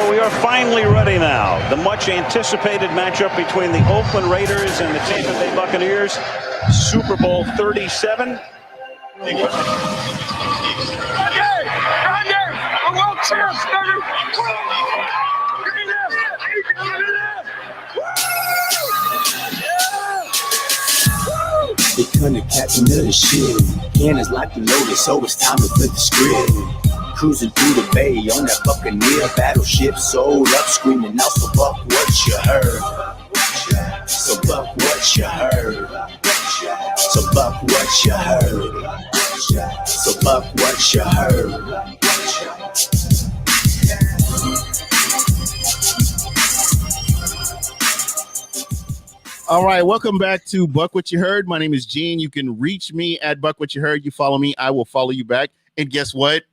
we are finally ready now. The much anticipated matchup between the Oakland Raiders and the Tampa Bay Buccaneers. Super Bowl 37. They couldn't catch another shit. Cannons like the notice, so it's time to flip the script. Cruising through the bay on that Buccaneer battleship, sold up, screaming out, so Buck, what you heard? So Buck, what you heard? So Buck, what you heard? So Buck, what you heard? All right, welcome back to Buck What You Heard. My name is Gene. You can reach me at Buck What You Heard. You follow me, I will follow you back. And guess what?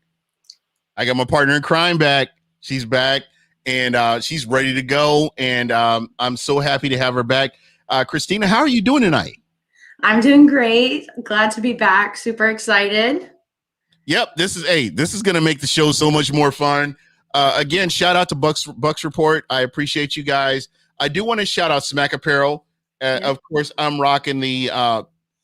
I got my partner in crime back. She's back, and she's ready to go. And I'm so happy to have her back. Christina, how are you doing tonight? I'm doing great. Glad to be back. Super excited. Yep, this is going to make the show so much more fun. Again, shout out to Bucs Report. I appreciate you guys. I do want to shout out Smack Apparel. Of course, I'm rocking the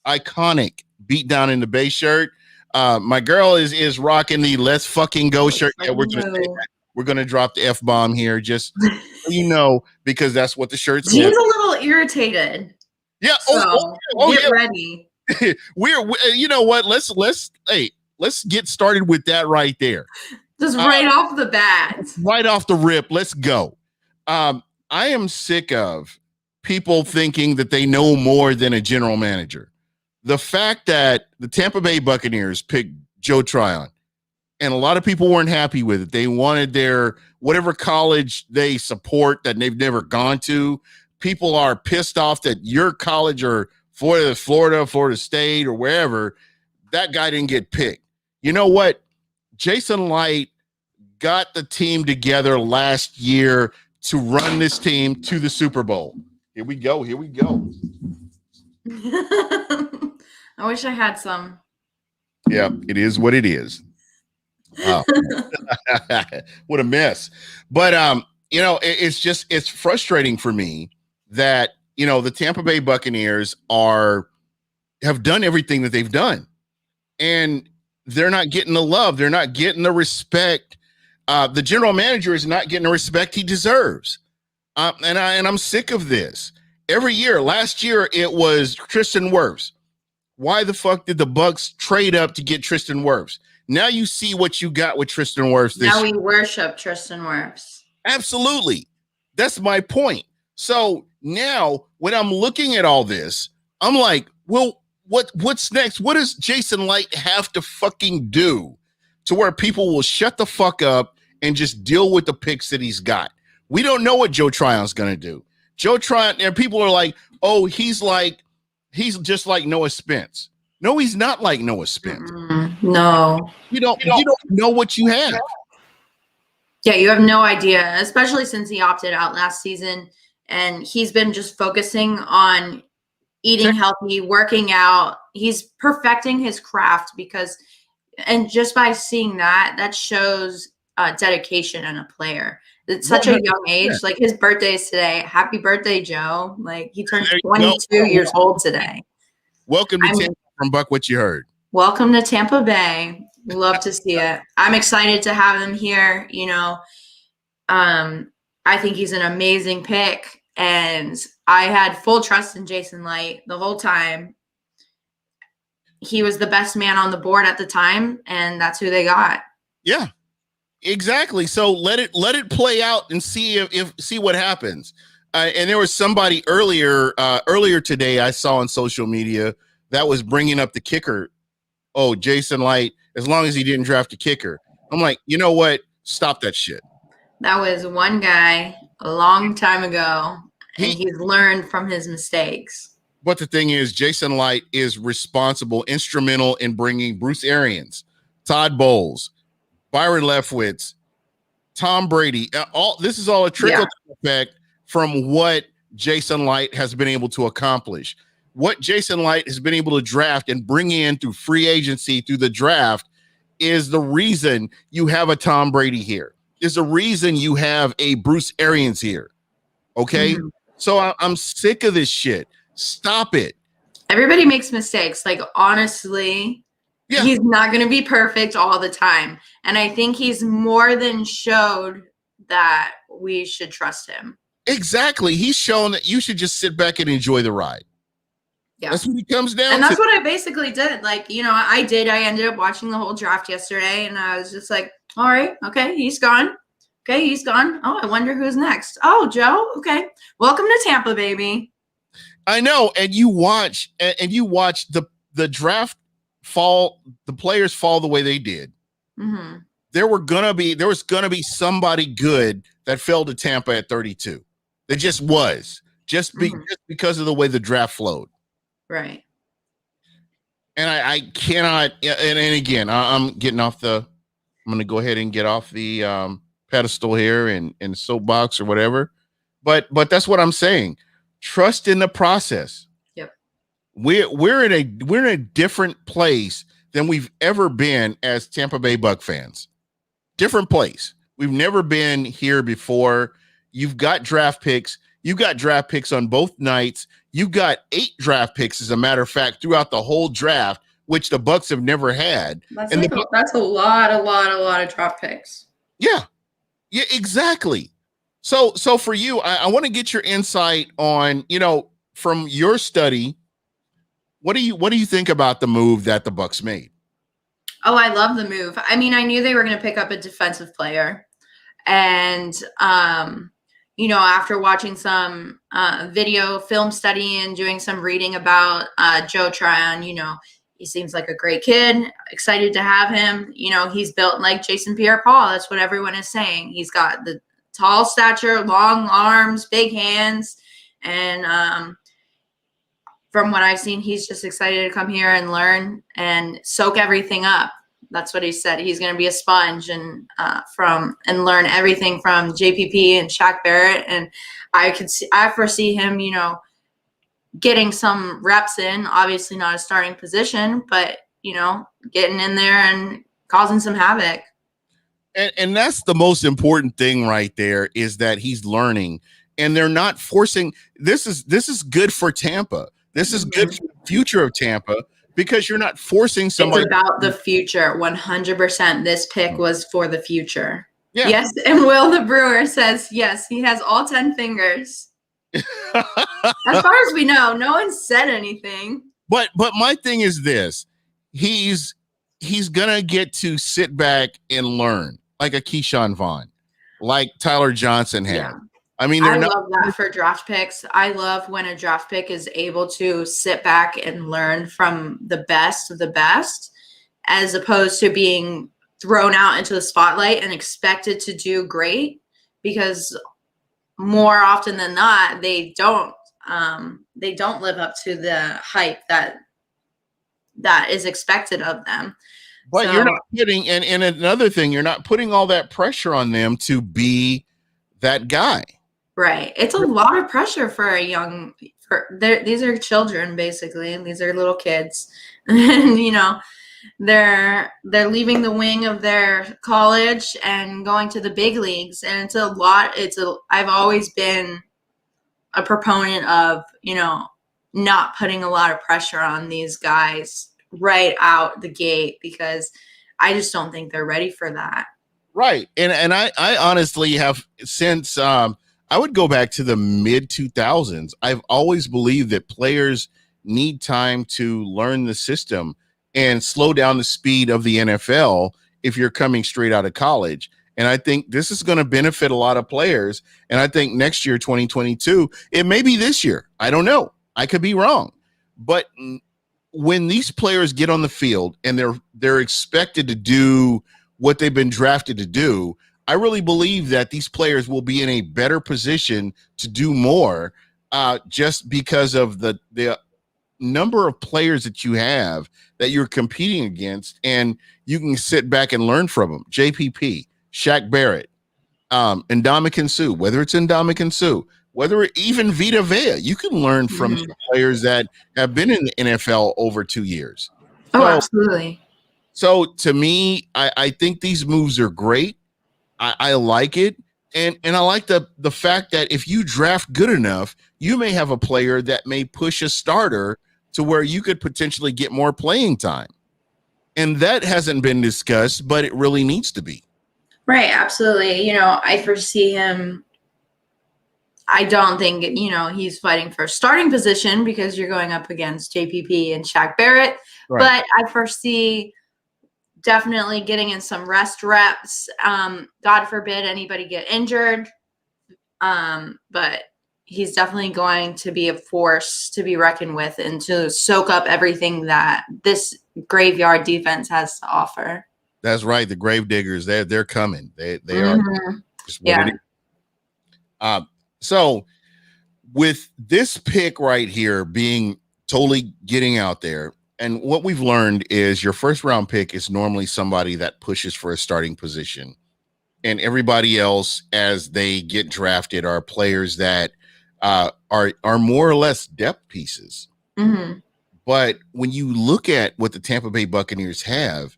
iconic Beat Down in the Bay shirt. My girl is rocking the Let's Fucking Go shirt. Yeah, we're gonna drop the F-bomb here, just so you know, because that's what the shirt says. Gene's a little irritated. Yeah. So get ready. we're you know what? Let's get started with that right there. Just right off the bat. Right off the rip. Let's go. I am sick of people thinking that they know more than a general manager. The fact that the Tampa Bay Buccaneers picked Joe Tryon, and a lot of people weren't happy with it. They wanted their whatever college they support that they've never gone to. People are pissed off that your college or Florida State or wherever, that guy didn't get picked. You know what? Jason Light got the team together last year to run this team to the Super Bowl. Here we go. I wish I had some. Yeah, it is what it is. Oh. What a mess. But, it's frustrating for me that, the Tampa Bay Buccaneers have done everything that they've done, and they're not getting the love. They're not getting the respect. The general manager is not getting the respect he deserves. And I'm sick of this. Every year, last year, it was Tristan Wirfs. Why the fuck did the Bucs trade up to get Tristan Wirfs? Now you see what you got with Tristan Wirfs this year. Now we worship Tristan Wirfs. Absolutely. That's my point. So now when I'm looking at all this, I'm like, well, what's next? What does Jason Light have to fucking do to where people will shut the fuck up and just deal with the picks that he's got? We don't know what Joe Tryon's going to do. Joe Tryon, and people are like, oh, he's just like Noah Spence. No, he's not like Noah Spence. No. You don't know what you have. Yeah, you have no idea, especially since he opted out last season, and he's been just focusing on eating healthy, working out. He's perfecting his craft and just by seeing that shows dedication in a player. It's such a young age. Like, his birthday is today. Happy birthday, Joe. Like, he turned 22 years old today. Welcome to Tampa from Buck What You Heard. Welcome to Tampa Bay. Love to see it. I'm excited to have him here. I think he's an amazing pick, and I had full trust in Jason Light the whole time. He was the best man on the board at the time, and that's who they got. Yeah. Exactly. So let it play out and see see what happens. And there was somebody earlier today I saw on social media that was bringing up the kicker. Oh, Jason Light, as long as he didn't draft a kicker. I'm like, you know what? Stop that shit. That was one guy a long time ago, and he's learned from his mistakes. But the thing is, Jason Light is instrumental in bringing Bruce Arians, Todd Bowles, Byron Leftwich, Tom Brady. This is all a trickle effect from what Jason Light has been able to accomplish. What Jason Light has been able to draft and bring in through free agency, through the draft, is the reason you have a Tom Brady here. is the reason you have a Bruce Arians here. Okay. So I'm sick of this shit. Stop it. Everybody makes mistakes. Like, honestly, he's not going to be perfect all the time. And I think he's more than showed that we should trust him. Exactly. He's shown that you should just sit back and enjoy the ride. Yeah. That's what he comes down and that's what I basically did. Like, you know, I ended up watching the whole draft yesterday, and I was just like, all right, okay, he's gone. Okay, he's gone. Oh, I wonder who's next. Oh, Joe. Okay. Welcome to Tampa, baby. I know. And you watch the draft fall, the players fall the way they did. There was gonna be somebody good that fell to Tampa at 32. There just was. Just because of the way the draft flowed. Right. And I cannot, and again, I'm going to go ahead and get off the pedestal here and soapbox or whatever. But that's what I'm saying. Trust in the process. Yep. We're in a different place than we've ever been as Tampa Bay Bucs fans. Different place. We've never been here before. You've got draft picks. You got draft picks on both nights. You got 8 draft picks, as a matter of fact, throughout the whole draft, which the Bucs have never had. That's a lot of draft picks. Yeah, exactly. So for you, I want to get your insight on, you know, from your study, what do you think about the move that the Bucs made? Oh, I love the move. I mean, I knew they were going to pick up a defensive player, and you know, after watching some video film study and doing some reading about Joe Tryon, you know, he seems like a great kid. Excited to have him. You know, he's built like Jason Pierre-Paul. That's what everyone is saying. He's got the tall stature, long arms, big hands, and from what I've seen, he's just excited to come here and learn and soak everything up. That's what he said. He's going to be a sponge and learn everything from JPP and Shaq Barrett. And I foresee him, you know, getting some reps in. Obviously, not a starting position, but you know, getting in there and causing some havoc. And that's the most important thing right there, is that he's learning, and they're not forcing. This is good for Tampa. This is good for the future of Tampa, because you're not forcing somebody. It's about the future. 100%. This pick was for the future. Yeah. Yes. And Will the Brewer says, yes, he has all 10 fingers. As far as we know, no one said anything. But my thing is this. He's going to get to sit back and learn, like a Keyshawn Vaughn, like Tyler Johnson had. Yeah. I mean, I love that for draft picks. I love when a draft pick is able to sit back and learn from the best of the best, as opposed to being thrown out into the spotlight and expected to do great, because more often than not, they don't live up to the hype that is expected of them. But you're not putting, and another thing, you're not putting all that pressure on them to be that guy. Right. It's a lot of pressure for these are children, basically, and these are little kids. And, you know, they're leaving the wing of their college and going to the big leagues. And it's a lot. I've always been a proponent of, you know, not putting a lot of pressure on these guys right out the gate, because I just don't think they're ready for that. Right. And I honestly have, since I would go back to the mid 2000s. I've always believed that players need time to learn the system and slow down the speed of the NFL if you're coming straight out of college. And I think this is going to benefit a lot of players. And I think next year, 2022, it may be this year. I don't know. I could be wrong. But when these players get on the field and they're expected to do what they've been drafted to do, I really believe that these players will be in a better position to do more, just because of the number of players that you have that you're competing against, and you can sit back and learn from them. JPP, Shaq Barrett, Ndamukong Suh, whether it's Ndamukong Suh, whether even Vita Vea, you can learn from players that have been in the NFL over 2 years. Oh, absolutely. So to me, I think these moves are great. I like it. And I like the fact that if you draft good enough, you may have a player that may push a starter to where you could potentially get more playing time. And that hasn't been discussed, but it really needs to be. Right, absolutely. I foresee him. I don't think, he's fighting for starting position because you're going up against JPP and Shaq Barrett. Right. But I foresee definitely getting in some rest reps. God forbid anybody get injured. But he's definitely going to be a force to be reckoned with and to soak up everything that this graveyard defense has to offer. That's right. The grave diggers, they're coming. They are just what Yeah. it is. So with this pick right here being totally getting out there, and what we've learned is your first round pick is normally somebody that pushes for a starting position. And everybody else, as they get drafted, are players that are more or less depth pieces. Mm-hmm. But when you look at what the Tampa Bay Buccaneers have,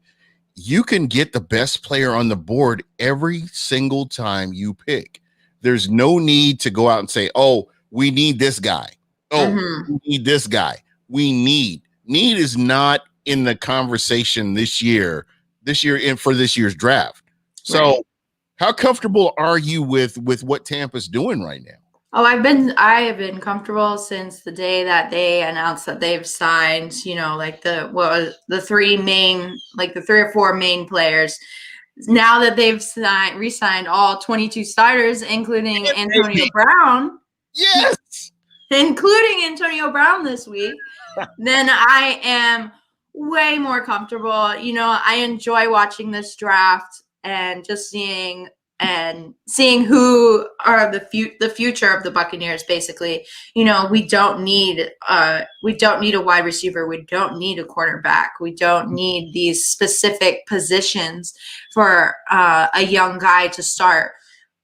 you can get the best player on the board every single time you pick. There's no need to go out and say, oh, we need this guy. Oh, we need this guy. Need is not in the conversation this year and for this year's draft. So Right. How comfortable are you with what Tampa's doing right now? Oh, I have been comfortable since the day that they announced that they've signed, the three or four main players. Now that they've re-signed all 22 starters, including Antonio Brown. Yes. Including Antonio Brown this week, then I am way more comfortable. I enjoy watching this draft and just seeing who are the future of the Buccaneers. Basically, we don't need a wide receiver. We don't need a quarterback. We don't need these specific positions for a young guy to start.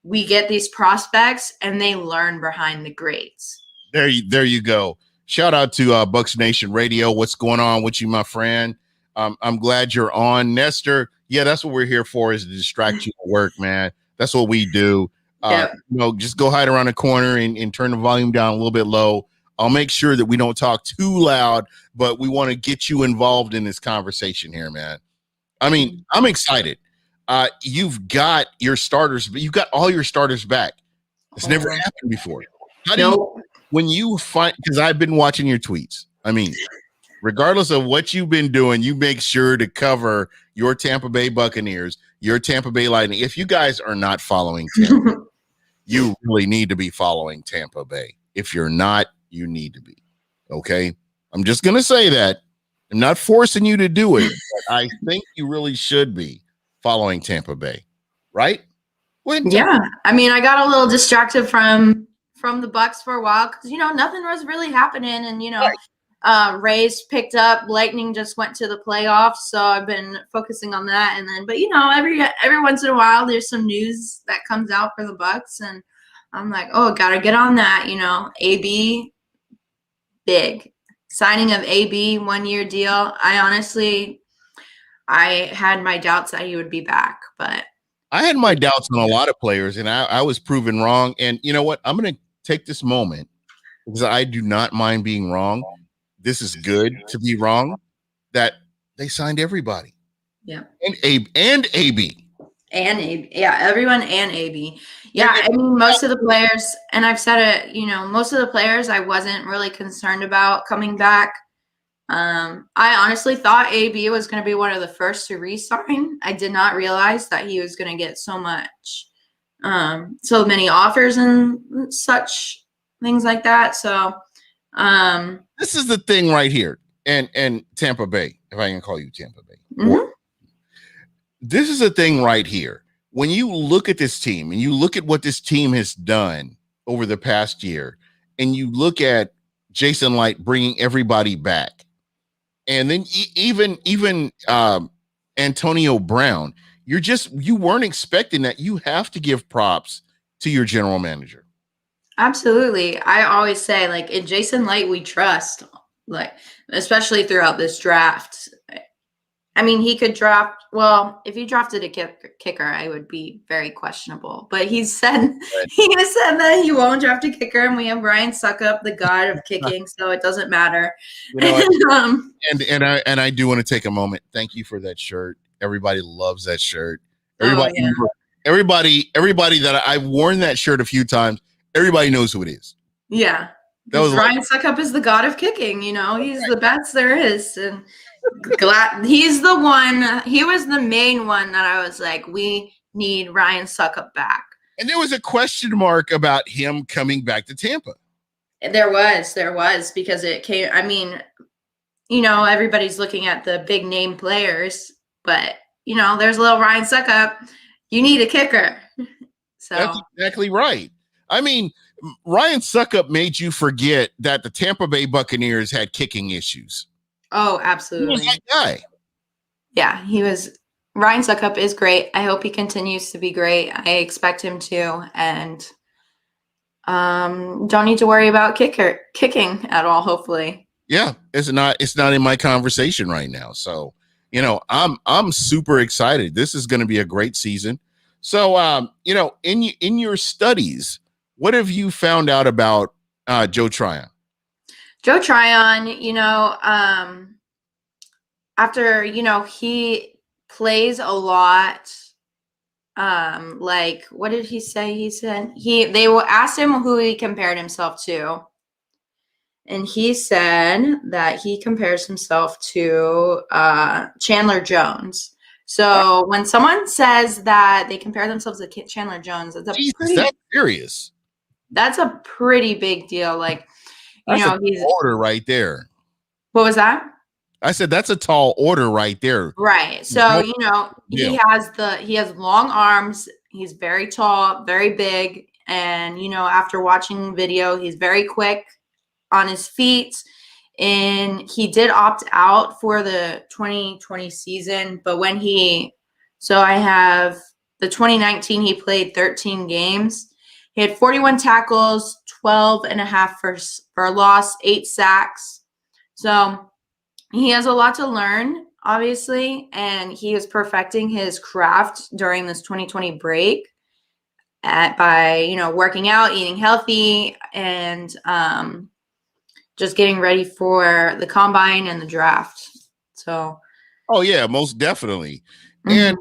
We get these prospects and they learn behind the greats. There you go. Shout out to Bucs Nation Radio. What's going on with you, my friend? I'm glad you're on, Nestor. Yeah, that's what we're here for, is to distract you at work, man. That's what we do. Yep. Just go hide around the corner and turn the volume down a little bit low. I'll make sure that we don't talk too loud, but we want to get you involved in this conversation here, man. I mean, I'm excited. You've got your starters, but you've got all your starters back. It's never happened before. How do you, when you find, because I've been watching your tweets, I mean, regardless of what you've been doing, you make sure to cover your Tampa Bay Buccaneers, your Tampa Bay Lightning. If you guys are not following Tampa, you really need to be following Tampa Bay. If you're not, you need to be. Okay? I'm just going to say that. I'm not forcing you to do it, but I think you really should be following Tampa Bay, right? Yeah. I mean, I got a little distracted from the Bucs for a while because, nothing was really happening. And, Rays picked up, Lightning just went to the playoffs. So I've been focusing on that. And then, but, every once in a while, there's some news that comes out for the Bucs. And I'm like, oh, got to get on that. AB, big. Signing of AB, 1-year deal. I had my doubts that he would be back, but I had my doubts on a lot of players, and I was proven wrong. And you know what? I'm going to take this moment because I do not mind being wrong. This is good to be wrong, that they signed everybody. Yeah. And AB. And AB. Yeah, everyone and AB. Yeah, I mean, most of the players, and I've said it, most of the players I wasn't really concerned about coming back. I honestly thought AB was going to be one of the first to re-sign. I did not realize that he was going to get so many offers and such things like that. So, this is the thing right here, and Tampa Bay, if I can call you Tampa Bay. Mm-hmm. This is the thing right here. When you look at this team and you look at what this team has done over the past year, and you look at Jason Light bringing everybody back, and then even Antonio Brown, you weren't expecting that. You have to give props to your general manager. Absolutely. I always say, in Jason Light, we trust, especially throughout this draft. I mean, he could draft. Well, if he drafted a kicker, I would be very questionable. But he said that he won't draft a kicker, and we have Ryan Suckup, the god of kicking, so it doesn't matter. You know, and I do want to take a moment. Thank you for that shirt. Everybody loves that shirt. Everybody that I've worn that shirt a few times. Everybody knows who it is. Yeah, Ryan Suckup is the god of kicking. You know, he's the best there is, and he's the one. He was the main one that I was like, we need Ryan Suckup back. And there was a question mark about him coming back to Tampa. There was because it came. I mean, you know, everybody's looking at the big name players, but you know, there's little Ryan Suckup. You need a kicker. So that's exactly right. I mean, Ryan Suckup made you forget that the Tampa Bay Buccaneers had kicking issues. Oh, absolutely. He was that guy. Yeah, he was. Ryan Suckup is great. I hope he continues to be great. I expect him to, and don't need to worry about kicking at all. Hopefully. Yeah, it's not in my conversation right now. So, you know, I'm super excited. This is going to be a great season. So, you know, in your studies, what have you found out about Joe Tryon? Joe Tryon, you know, after, you know, he plays a lot. Like, what did he say? He said they will ask him who he compared himself to. And he said that he compares himself to Chandler Jones. So when someone says that they compare themselves to Chandler Jones, that's that's serious. That's a pretty big deal. Like, you know, he's order right there. What was that? I said that's a tall order right there. Right. So, you know, he has long arms. He's very tall, very big. And, you know, after watching video, he's very quick on his feet. And he did opt out for the 2020 season. But when I have the 2019, he played 13 games. He had 41 tackles, 12 and a half for a loss, 8 sacks. So he has a lot to learn, obviously, and he is perfecting his craft during this 2020 break by, you know, working out, eating healthy, and just getting ready for the combine and the draft. So, oh yeah, most definitely. Mm-hmm. And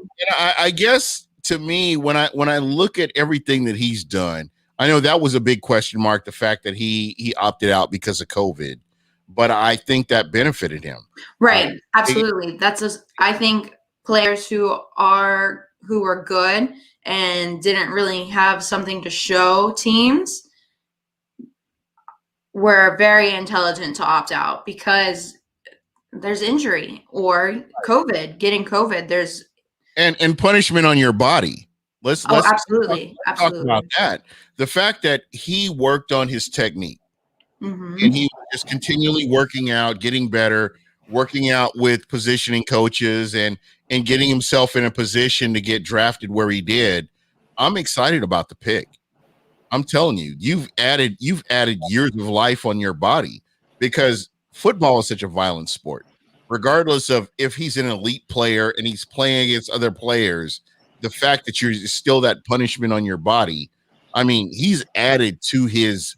I guess to me, when I look at everything that he's done, I know that was a big question mark, the fact that he opted out because of COVID. But I think that benefited him. Right. Absolutely. I think players who are good and didn't really have something to show teams were very intelligent to opt out because there's injury or getting COVID. There's and punishment on your body. Let's absolutely talk about that. The fact that he worked on his technique. Mm-hmm. And he was just continually working out, getting better, working out with positioning coaches and getting himself in a position to get drafted where he did. I'm excited about the pick. I'm telling you, you've added years of life on your body because football is such a violent sport. Regardless of if he's an elite player and he's playing against other players, the fact that you're still that punishment on your body, I mean, he's added to his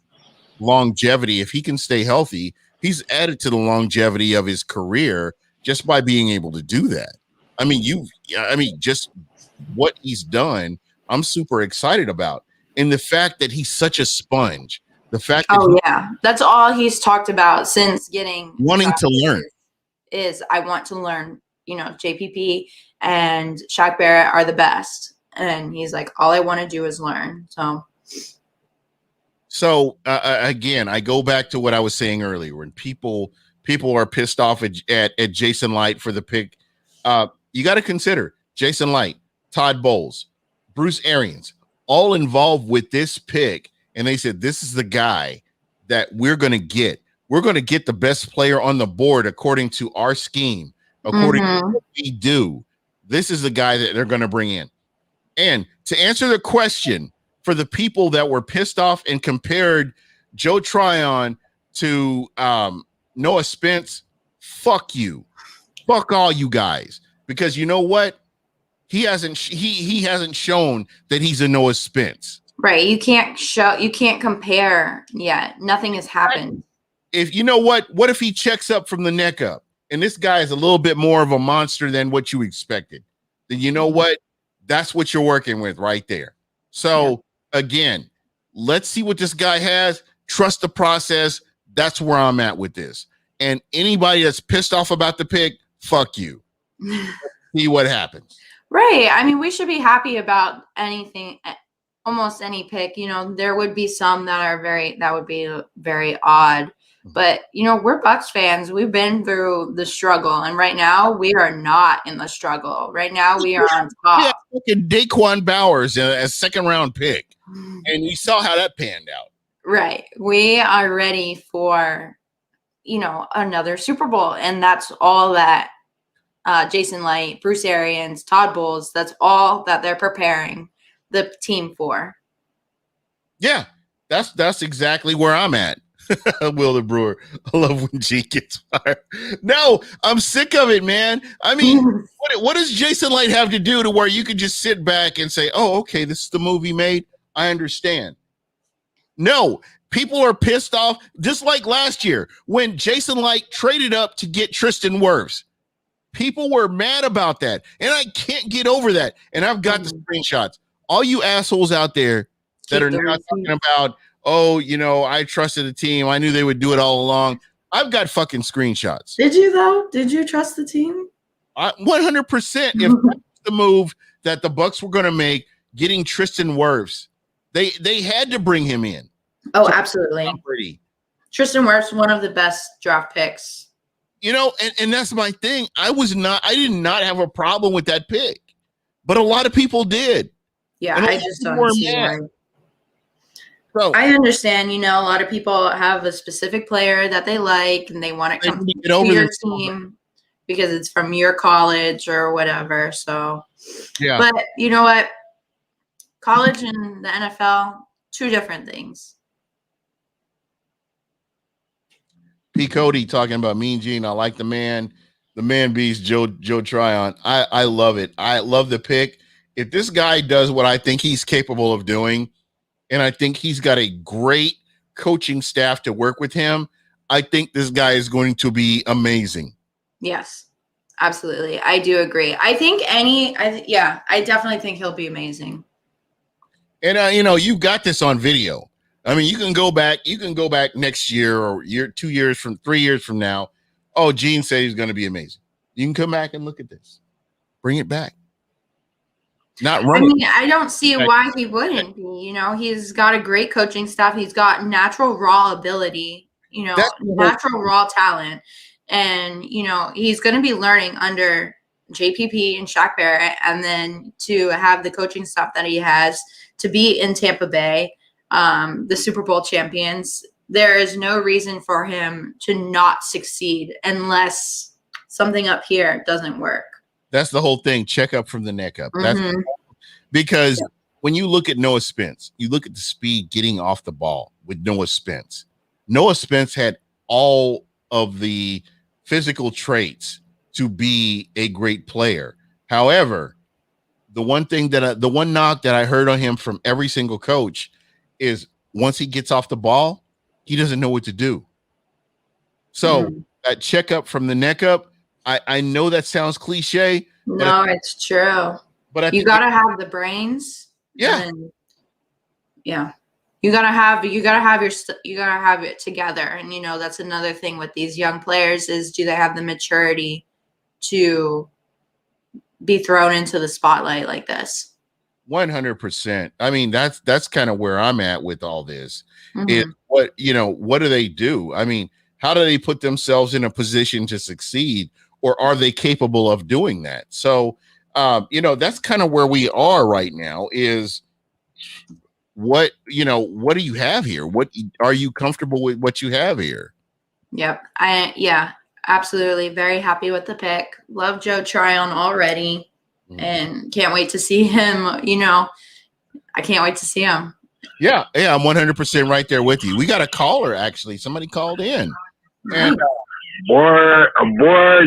longevity. If he can stay healthy, he's added to the longevity of his career just by being able to do that. I mean, just what he's done, I'm super excited about. And the fact that he's such a sponge, the fact that that's all he's talked about since wanting to learn is I want to learn. You know, JPP and Shaq Barrett are the best, and he's like, all I want to do is learn. So again, I go back to what I was saying earlier. When people are pissed off at Jason Light for the pick, you got to consider Jason Light, Todd Bowles, Bruce Arians, all involved with this pick, and they said this is the guy that we're going to get. We're going to get the best player on the board according to our scheme, according to what we do. This is the guy that they're going to bring in. And to answer the question, for the people that were pissed off and compared Joe Tryon to Noah Spence, fuck you. Fuck all you guys. because you know what? He hasn't shown that he's a Noah Spence. Right. You can't compare yet. Nothing has happened. If you know what if he checks up from the neck up and this guy is a little bit more of a monster than what you expected, then you know what? That's what you're working with right there. So again, let's see what this guy has. Trust the process. That's where I'm at with this. And anybody that's pissed off about the pick, fuck you. See what happens. Right. I mean, we should be happy about anything, almost any pick. You know, there would be some that would be very odd. But, you know, we're Bucs fans. We've been through the struggle. And right now, we are not in the struggle. Right now, we are on top. Yeah, Daquan Bowers, a second-round pick. And we saw how that panned out. Right. We are ready for, you know, another Super Bowl. And that's all that Jason Light, Bruce Arians, Todd Bowles, that's all that they're preparing the team for. Yeah. That's exactly where I'm at. Will the Brewer. I love when G gets fired. No, I'm sick of it, man. I mean, what does Jason Light have to do to where you could just sit back and say, oh, okay, this is the movie made. I understand. No, people are pissed off, just like last year when Jason Light traded up to get Tristan Wirfs. People were mad about that, and I can't get over that. And I've got the screenshots. All you assholes out there that are now talking about, oh, you know, I trusted the team. I knew they would do it all along. I've got fucking screenshots. Did you, though? Did you trust the team? 100%. If that's the move that the Bucs were going to make, getting Tristan Wirfs, they had to bring him in. Oh, absolutely. Tristan Wirfs, one of the best draft picks. You know, and that's my thing. I did not have a problem with that pick, but a lot of people did. Yeah, I just don't see why. So, I understand, you know, a lot of people have a specific player that they like and they want to come to your team because it's from your college or whatever. So, yeah. But you know what? College and the NFL, two different things. P. Cody talking about Mean Gene. I like the man beast, Joe Tryon. I love it. I love the pick. If this guy does what I think he's capable of doing, and I think he's got a great coaching staff to work with him, I think this guy is going to be amazing. Yes, absolutely. I do agree. I definitely think he'll be amazing. And, you know, you've got this on video. I mean, you can go back next year or 3 years from now. Oh, Gene said he's going to be amazing. You can come back and look at this. Bring it back. Not running. I mean, I don't see why he wouldn't be. You know, he's got a great coaching staff. He's got natural raw ability, you know, natural raw talent. And, you know, he's going to be learning under JPP and Shaq Barrett. And then to have the coaching staff that he has to be in Tampa Bay, the Super Bowl champions, there is no reason for him to not succeed unless something up here doesn't work. That's the whole thing. Check up from the neck up. That's because when you look at Noah Spence, you look at the speed getting off the ball with Noah Spence. Noah Spence had all of the physical traits to be a great player. However, the one knock that I heard on him from every single coach is once he gets off the ball, he doesn't know what to do. So that check up from the neck up, I know that sounds cliche. No, it's true. But you gotta have the brains. Yeah. You gotta have it together. And you know, that's another thing with these young players is, do they have the maturity to be thrown into the spotlight like this? 100%. I mean, that's kind of where I'm at with all this. Is what do they do? I mean, how do they put themselves in a position to succeed, or are they capable of doing that? So, that's kind of where we are right now. Is what do you have here? What are you comfortable with? What you have here? Yep. Absolutely. Very happy with the pick. Love Joe Tryon already. And can't wait to see him. I can't wait to see him. Yeah, I'm 100% right there with you. We got a caller, actually. Somebody called in. And Boy,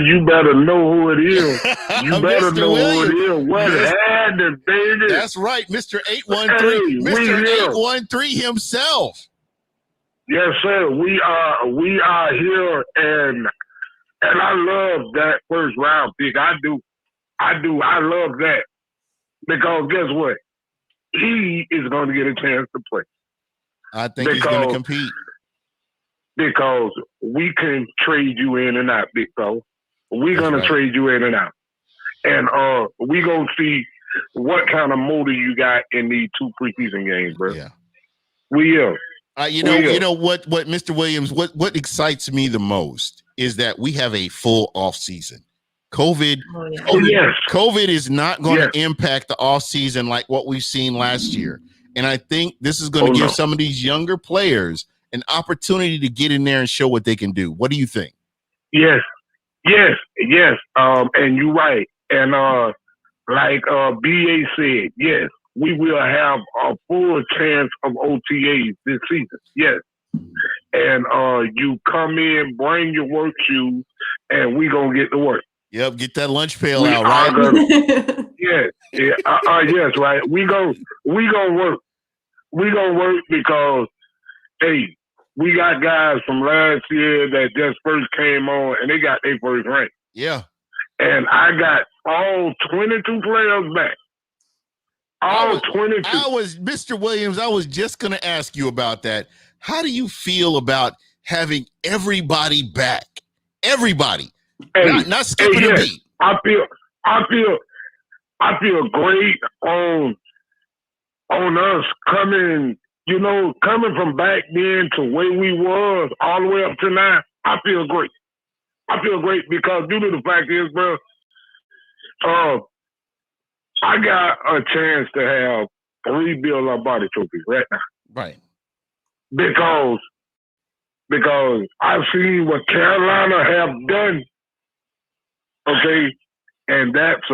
you better know who it is. You better Mr. know Williams. who it is. What happened, baby? That's right, Mr. 813. Hey, Mr. we here. 813 himself. Yes, sir. We are here, and I love that first round pick. I do. I love that because guess what? He is going to get a chance to play. I think he's going to compete. Because we can trade you in and out, big fella. We're going to trade you in and out. And we're going to see what kind of motor you got in these 2 preseason games, bro. Yeah. We are. You know what, Mr. Williams, what excites me the most is that we have a full off season. COVID is not going to impact the off season like what we've seen last year. And I think this is going to give some of these younger players an opportunity to get in there and show what they can do. What do you think? Yes. And you're right. And like BA said, yes, we will have a full chance of OTAs this season. Yes. And you come in, bring your work shoes, and we gonna get to work. Yep, get that lunch pail out, right? Yes, right. We gonna work. We gonna work because, hey, we got guys from last year that just first came on, and they got their first rank. Yeah. And I got all 22 players back. All 22. Mr. Williams, I was just going to ask you about that. How do you feel about having everybody back? Everybody. Hey, not skipping a beat. I feel great on us coming from back then to where we was all the way up to now. I feel great. I feel great because due to the fact is, bro, I got a chance to have 3 Bill Lombardi trophies right now. Right. Because I've seen what Carolina have done. Okay. And that's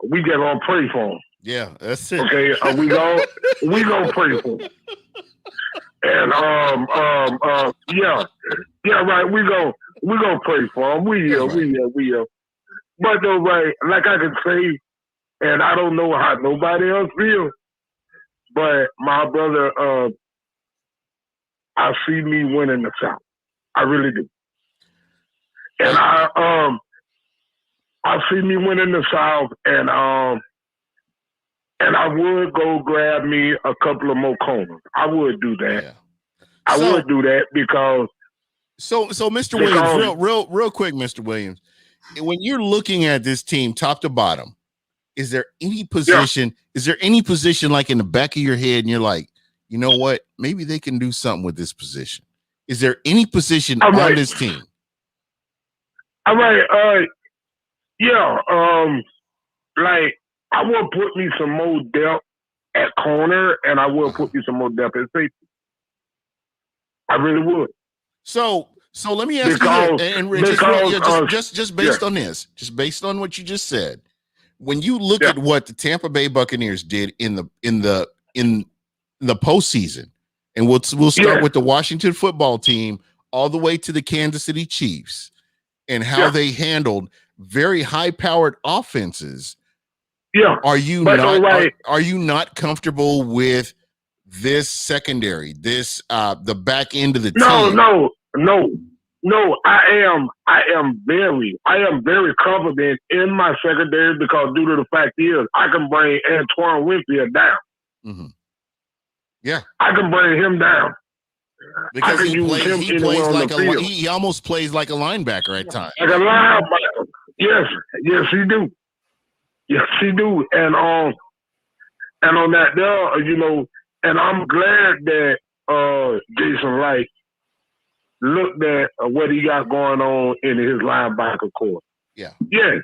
we get on pray for them. Yeah, that's it. Okay. We gonna pray for them. And right. We gonna pray for them. We are. But though, right, like I can say, and I don't know how nobody else feels, but my brother, I see me winning the South. I really do. And I see me winning the South, and I would go grab me a couple of more corners. I would do that. Yeah. I would do that because. So Mr. Williams, real quick, Mr. Williams, when you're looking at this team top to bottom, is there any position? Yeah. Is there any position like in the back of your head, and you're like, you know what? Maybe they can do something with this position. Is there any position on this team? All right. Like I will put me some more depth at corner, and I will put me some more depth at safety. I really would. So let me ask you, and just based on this, just based on what you just said, when you look at what the Tampa Bay Buccaneers did in the postseason, and we'll start with the Washington football team all the way to the Kansas City Chiefs, and how they handled very high-powered offenses. Yeah, are you not comfortable with this secondary, this the back end of the team? No. I am very confident in my secondary because due to the fact is I can bring Antoine Winfield down. Mm-hmm. Yeah, I can bring him down because he almost plays like a linebacker at times. Like a linebacker, yes, he do. Yes, he do. And on that there, and I'm glad that Jason Wright looked at what he got going on in his linebacker corps. Yeah. Yes,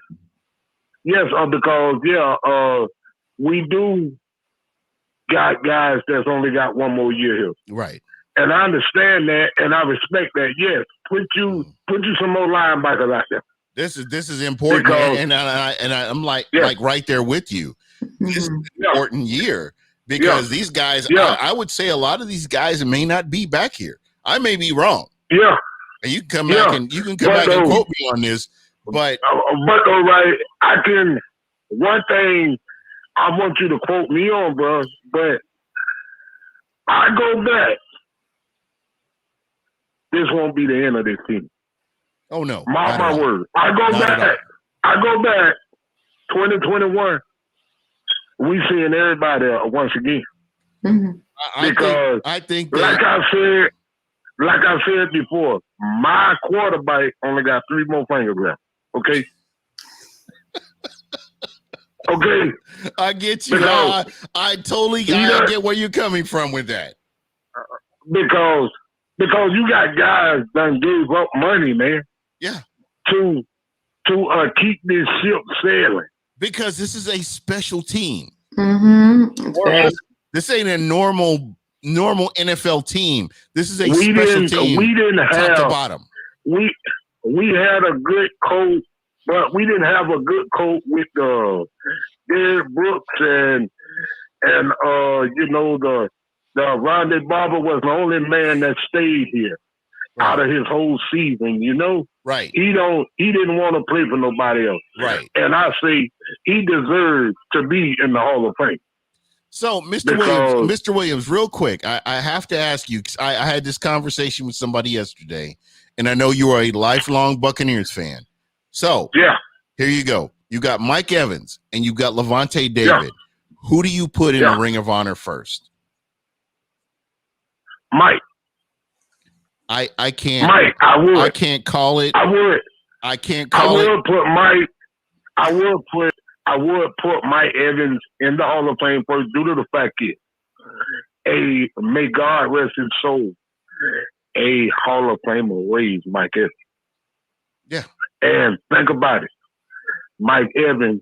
because we do got guys that's only got one more year here. Right. And I understand that, and I respect that. Yes, put you some more linebackers out there. This is important, because, and I'm like right there with you. This is an important year because these guys, I would say a lot of these guys may not be back here. I may be wrong. Yeah. And you can come back and quote me on this, but though, right, one thing I want you to quote me on, bro, but I go back. This won't be the end of this team. Oh no. Mark my word. I go back 2021. We seeing everybody once again. Mm-hmm. Because I think like I said before, my quarterback only got 3 more fingers left. Okay. Okay. I get you. I totally get where you're coming from with that. Because you got guys that gave up money, man. Yeah. To keep this ship sailing. Because this is a special team. Mm-hmm. This ain't a normal NFL team. This is a special team. We didn't have top to bottom. We had a good coach, but we didn't have a good coach with Derek Brooks and the Rondé Barber was the only man that stayed here out of his whole season, Right. He didn't want to play for nobody else. Right. And I say he deserved to be in the Hall of Fame. So, Mr. Williams, real quick, I have to ask you, because I had this conversation with somebody yesterday, and I know you are a lifelong Buccaneers fan. So, yeah, here you go. You got Mike Evans, and you got Levante David. Yeah. Who do you put in the Ring of Honor first? Mike. I can't. Mike, I would. I can't call it. I would. I can't call it. I would put Mike. I would put Mike Evans in the Hall of Fame first due to the fact may God rest his soul, a Hall of Famer raised Mike Evans. Yeah. And think about it. Mike Evans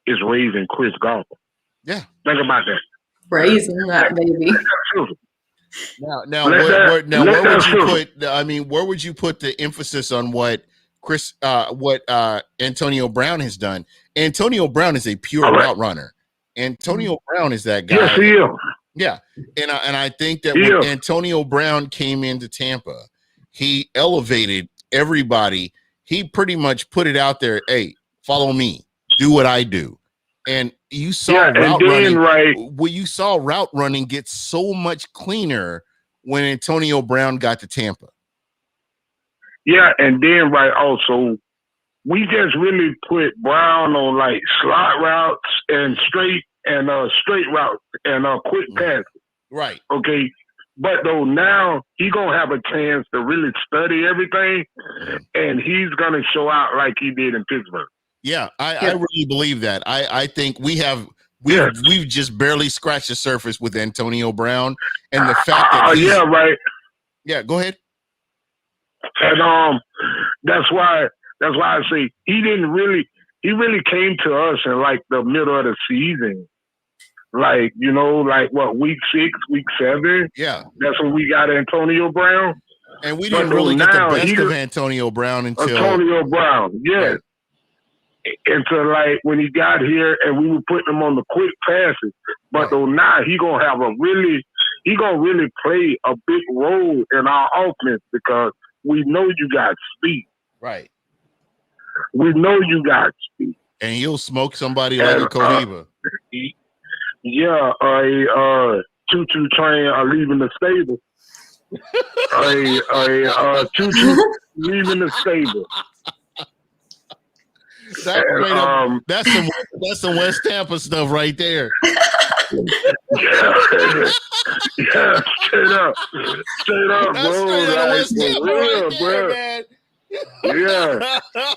is raising Chris Godwin. Yeah. Think about that. Raising that baby. Now, where would you put? I mean, where would you put the emphasis on what Antonio Brown has done? Antonio Brown is a pure route runner. Antonio Brown is that guy. Yes, he is. Yeah, and I think that when Antonio Brown came into Tampa, he elevated everybody. He pretty much put it out there. Hey, follow me. Do what I do. And you saw route running. Right. Well, you saw route running get so much cleaner when Antonio Brown got to Tampa. Yeah, and then also, we just really put Brown on like slot routes and straight routes and quick passes. Right. Okay. But though now he gonna have a chance to really study everything, and he's gonna show out like he did in Pittsburgh. Yeah, I really believe that. I think we've just barely scratched the surface with Antonio Brown, and the fact that yeah, go ahead. And that's why I say he really came to us in like the middle of the season. Like, week 6, week 7. Yeah. That's when we got Antonio Brown. And we didn't really get the best of Antonio Brown until Antonio Brown, yes. Right. Until like when he got here and we were putting him on the quick passes. But though now he gonna really play a big role in our offense because we know you got speed. Right. We know you got speed. And he'll smoke somebody like a Cohiba. Yeah, a choo-choo train leaving the stable. a choo-choo leaving the stable. That's some West Tampa stuff right there. Yeah, straight up, that's bro. Straight out West Tampa right there, man.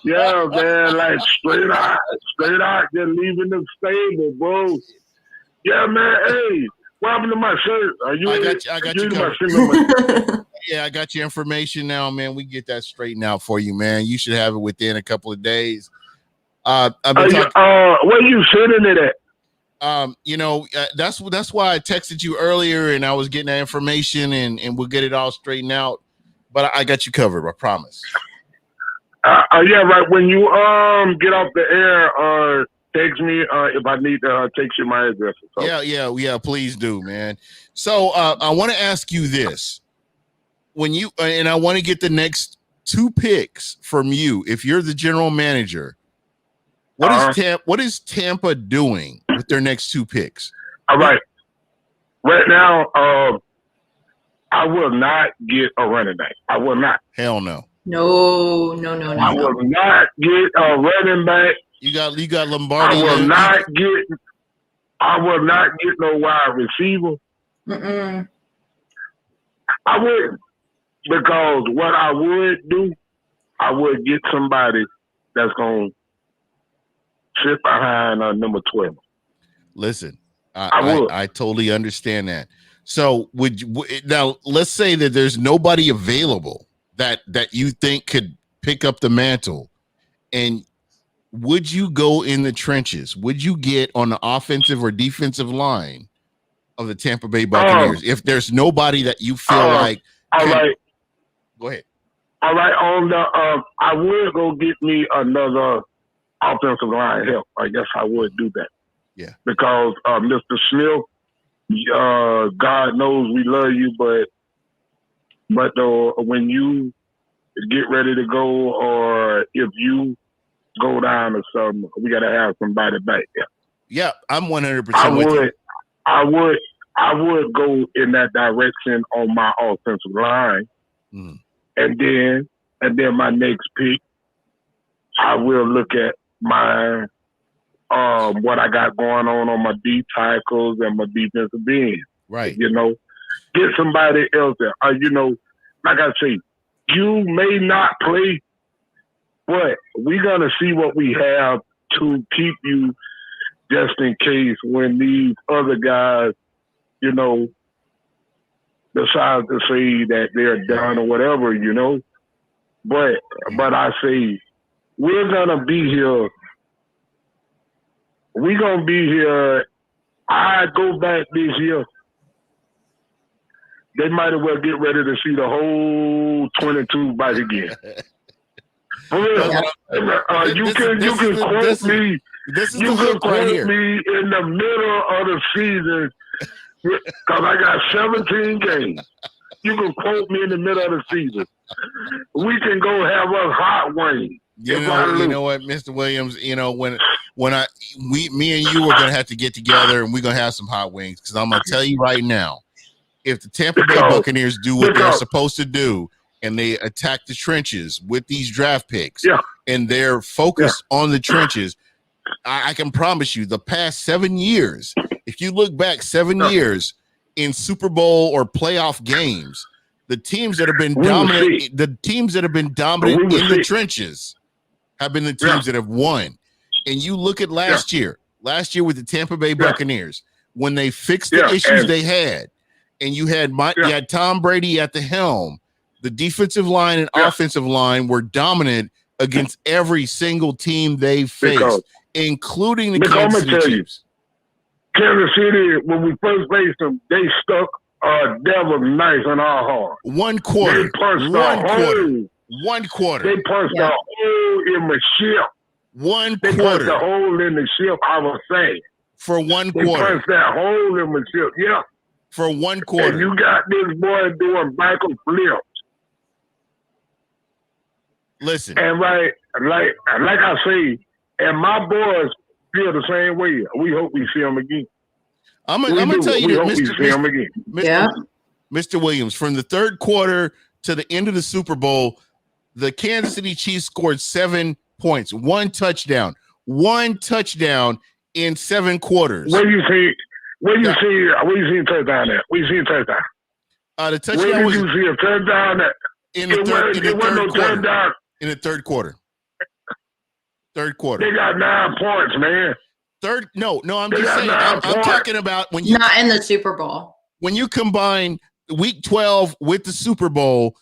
Yeah, man. Like straight out, just leaving the stable, bro. Yeah, man. Hey, what happened to my shirt? I got you covered. Yeah, I got your information now, man. We get that straightened out for you, man. You should have it within a couple of days. I've been where you sending it at? That's why I texted you earlier, and I was getting that information, and we'll get it all straightened out. But I got you covered, I promise. Yeah, right. When you get off the air, text me if I need to text you my address. Yeah. Please do, man. So I want to ask you this: when you and I want to get the next 2 picks from you. If you're the general manager, what is Tampa doing with their next 2 picks? All right. Right now, I will not get a running back. I will not. Hell no. No. I will not get a running back. You got Lombardi. I will not get no wide receiver. Mm-mm. I wouldn't, because what I would do, I would get somebody that's going to sit behind number 12. Listen, I totally understand that. So now let's say that there's nobody available that you think could pick up the mantle, and would you go in the trenches? Would you get on the offensive or defensive line of the Tampa Bay Buccaneers if there's nobody that you feel like? All right. Go ahead. All right. On the I would go get me another offensive line help. I guess I would do that. Yeah. Because Mr. Smith, God knows we love you, but when you get ready to go, or if you go down or something, we got to have somebody back there. Yeah, I'm 100% with you. I would go in that direction on my offensive line, and then my next pick, I will look at my what I got going on my D tackles and my defensive ends. Right. You know, get somebody else there. You know, like I say, you may not play, but we're gonna see what we have to keep you just in case when these other guys, you know, decide to say that they're done or whatever, you know. But I say we're gonna be here. We're gonna be here. I go back this year. They might as well get ready to see the whole 22 back again. You can quote me. You can quote me in the middle of the season because I got 17 games. You can quote me in the middle of the season. We can go have us hot wings. You know what, Mr. Williams? You know me and you are gonna have to get together and we're gonna have some hot wings, because I'm gonna tell you right now, if the Tampa Bay Buccaneers do what they're supposed to do and they attack the trenches with these draft picks, and they're focused on the trenches, I can promise you, the past 7 years, if you look back 7 years in Super Bowl or playoff games, the teams that have been dominant, in the trenches have been the teams that have won. And you look at last year with the Tampa Bay Buccaneers, when they fixed the issues they had, and you had Tom Brady at the helm, the defensive line and offensive line were dominant against every single team they faced, including the Kansas City Chiefs. Kansas City, when we first faced them, they stuck devil nice on our heart. One quarter. They punched the hole in the ship. They punched the hole in the ship, I was saying. For one quarter. They punched that hole in the ship, For one quarter. And you got this boy doing Michael flips. Listen. And like I say, and my boys feel the same way. We hope we see them again. I'm gonna tell you that, Mr. Williams, from the third quarter to the end of the Super Bowl, the Kansas City Chiefs scored 7 points, one touchdown in 7 quarters. Where you see a touchdown at? Where you see a touchdown? The touchdown where did you see a touchdown at? In the third quarter. Third quarter. They got 9 points, man. I'm just saying. I'm talking about when you not in the Super Bowl. When you combine Week 12 with the Super Bowl,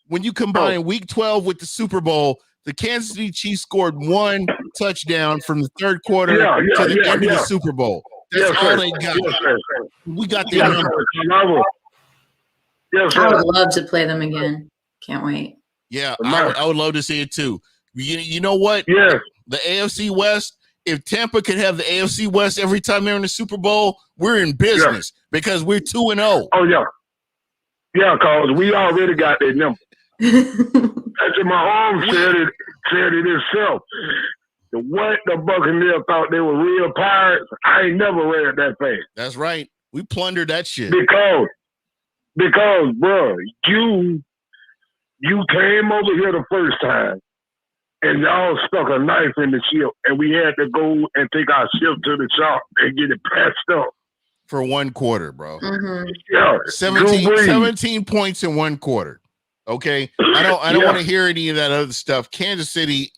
when you combine Week 12 with the Super Bowl, the Kansas City Chiefs scored 1 touchdown from the third quarter to the end of the Super Bowl. That's all they got. We got their number. I would love to play them again. Can't wait. Yeah, I would love to see it too. You know what? Yeah. The AFC West, if Tampa could have the AFC West every time they're in the Super Bowl, we're in business because we're 2-0. Oh, yeah. Yeah, cause we already got their number. Patrick Mahomes said it himself. What the Buccaneers thought they were real pirates, I ain't never read that fast. That's right. We plundered that shit. Because, bro, you came over here the first time, and y'all stuck a knife in the ship, and we had to go and take our ship to the shop and get it patched up. For 1 quarter, bro. Mm-hmm. Yeah, 17 points in 1 quarter. Okay, I don't want to hear any of that other stuff. Kansas City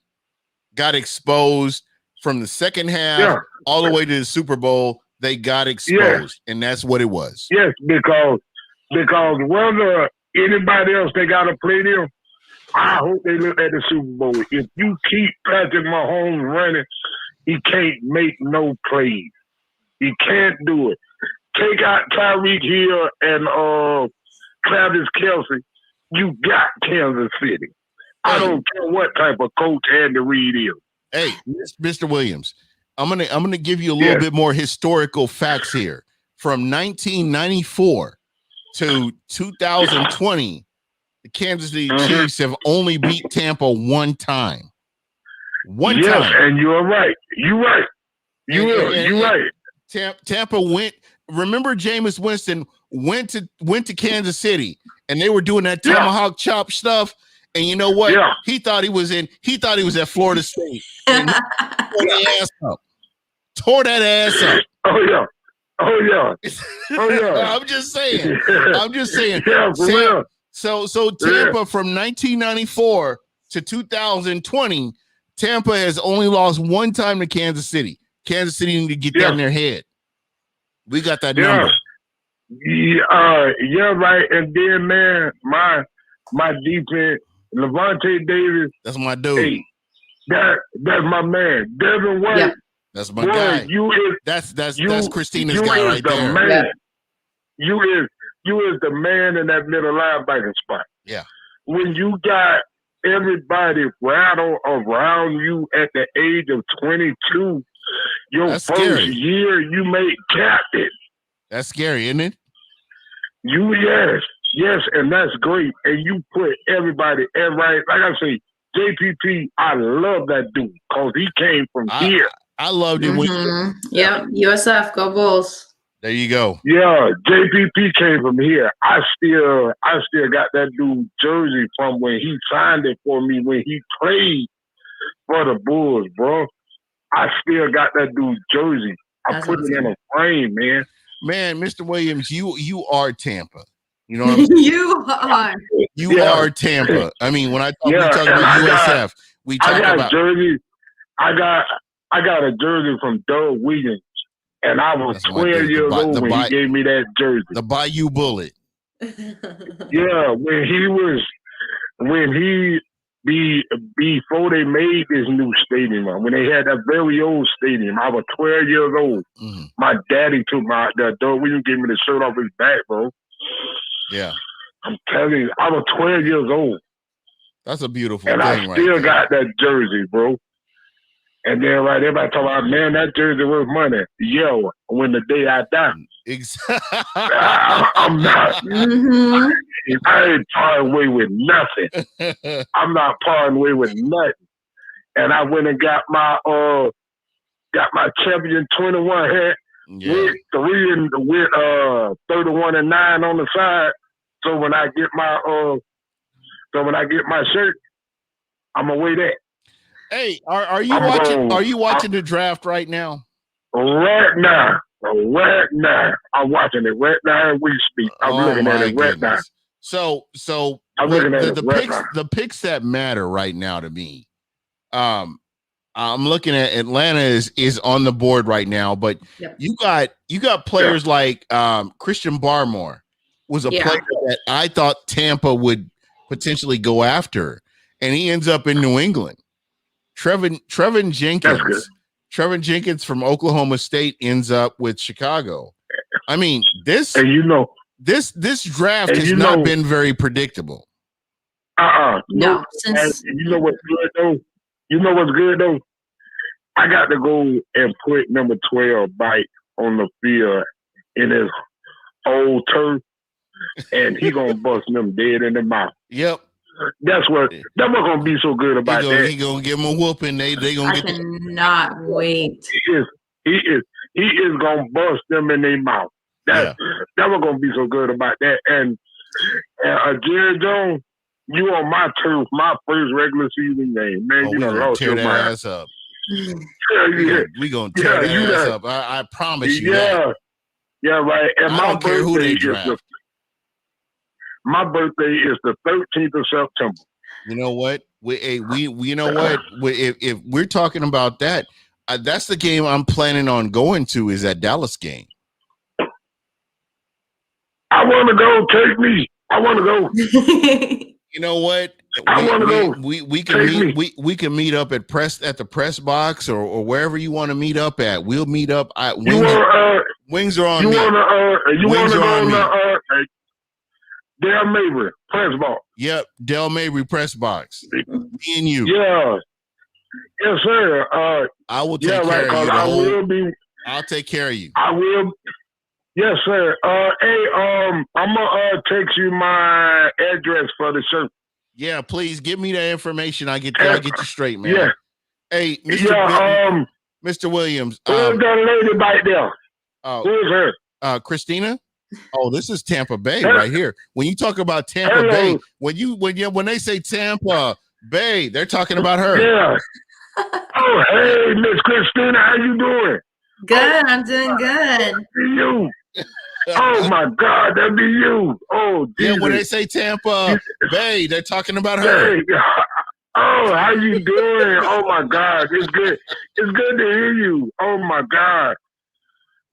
got exposed from the second half all the way to the Super Bowl. They got exposed, and that's what it was. Yes, because whether anybody else they got to play them, I hope they look at the Super Bowl. If you keep Patrick Mahomes running, he can't make no plays. He can't do it. Take out Tyreek Hill and Travis Kelce. You got Kansas City. I don't care what type of coach Andy Reid is. Hey, Mr. Williams, I'm gonna give you a little bit more historical facts here. From 1994 to 2020, the Kansas City Chiefs have only beat Tampa 1 time. One time. And you're right. You're right. You're right. Tampa went. Remember, Jameis Winston went to Kansas City, and they were doing that tomahawk chop stuff. And you know what? Yeah. He thought he was at Florida State. And tore that ass up. Oh yeah. I'm just saying. Yeah, for real. So Tampa from 1994 to 2020, Tampa has only lost 1 time to Kansas City. Kansas City need to get that in their head. We got that number. Yeah, right. And then, man, my defense, Levante Davis. That's my dude. Hey, that's my man. Devin White. Yeah. That's my guy. That's Christina's guy right there. Man. You is the man in that middle linebacker spot. Yeah. When you got everybody rattled around you at the age of 22, that's first scary. Year you make captain. That's scary, isn't it? Yes, and that's great. And you put everybody like I say, JPP, I love that dude because he came from here. I loved it. Yep, USF, go Bulls. There you go. Yeah, JPP came from here. I still got that dude jersey from when he signed it for me when he played for the Bulls, bro. I still got that dude's jersey. I put it in a frame, man. Man, Mr. Williams, you are Tampa. You know what I'm saying? You are Tampa. I mean, when we talk about USF, we talk about jerseys. I got a jersey from Doug Williams, and I was 12 years old when he gave me that jersey. The Bayou Bullet. Yeah, before they made this new stadium, when they had that very old stadium, I was 12 years old. Mm-hmm. My daddy took Doug Williams gave me the shirt off his back, bro. Yeah. I'm telling you, I was 12 years old. That's a beautiful and thing, I still right got that jersey, bro. And then everybody talking about, man, that jersey worth money. Yo, when the day I die. Exactly. I'm not. Mm-hmm. I ain't parting away with nothing. I'm not parting away with nothing. And I went and got my champion 21 hat with 31 and 9 on the side. So when I get my shirt, I'm gonna wear that. Hey, are you watching the draft right now? Right now. I'm watching it right now as we speak. I'm looking at it right now. So I'm looking at it right now. The picks that matter right now to me. I'm looking at Atlanta is on the board right now, but you got players like Christian Barmore was a player that I thought Tampa would potentially go after, and he ends up in New England. Trevin Jenkins from Oklahoma State ends up with Chicago. I mean, this draft has not been very predictable. No. Since you know what's good though? I got to go and put number 12 bite on the field in his old turf. and he gonna bust them dead in the mouth. Yep. That's what gonna be so good about that. He gonna give them a whooping. They gonna I cannot wait. He is gonna bust them in their mouth. That was gonna be so good about that. And Jerry Jones, you on my turf, my first regular season game, man. You done lost your mind. Ass up. Yeah, we gonna tear that ass up. I promise you. Yeah, right. And I don't care who they draft. My birthday is the 13th of September. You know what? You know what? If we're talking about that, that's the game I'm planning on going to. Is that Dallas game? I want to go. Take me. I want to go. You know what? I want to go. We can meet up at the press box or wherever you want to meet up at. We'll meet up. Wings are on me. You want to go on the Dale Mabry press box? Yep, Dale Mabry press box. Me and you. Yeah. Yes, sir. I will take care of you. I'll take care of you. I will. Yes, sir. Hey, I'm gonna text you my address for the shirt. Yeah, please give me that information. I get you straight, man. Yeah. Hey, Mr. Williams. Who's that lady back there? Who is her? Christina. Oh, this is Tampa Bay right here. When you talk about Tampa Bay, when they say Tampa Bay, they're talking about her. Yeah. Oh, hey, Miss Christina, how you doing? Good, I'm doing good. You. Oh my God, that'd be you. Oh, Jesus. Yeah, when they say Tampa Bay, they're talking about her. Hey, oh, how you doing? Oh my God, it's good. It's good to hear you. Oh my God.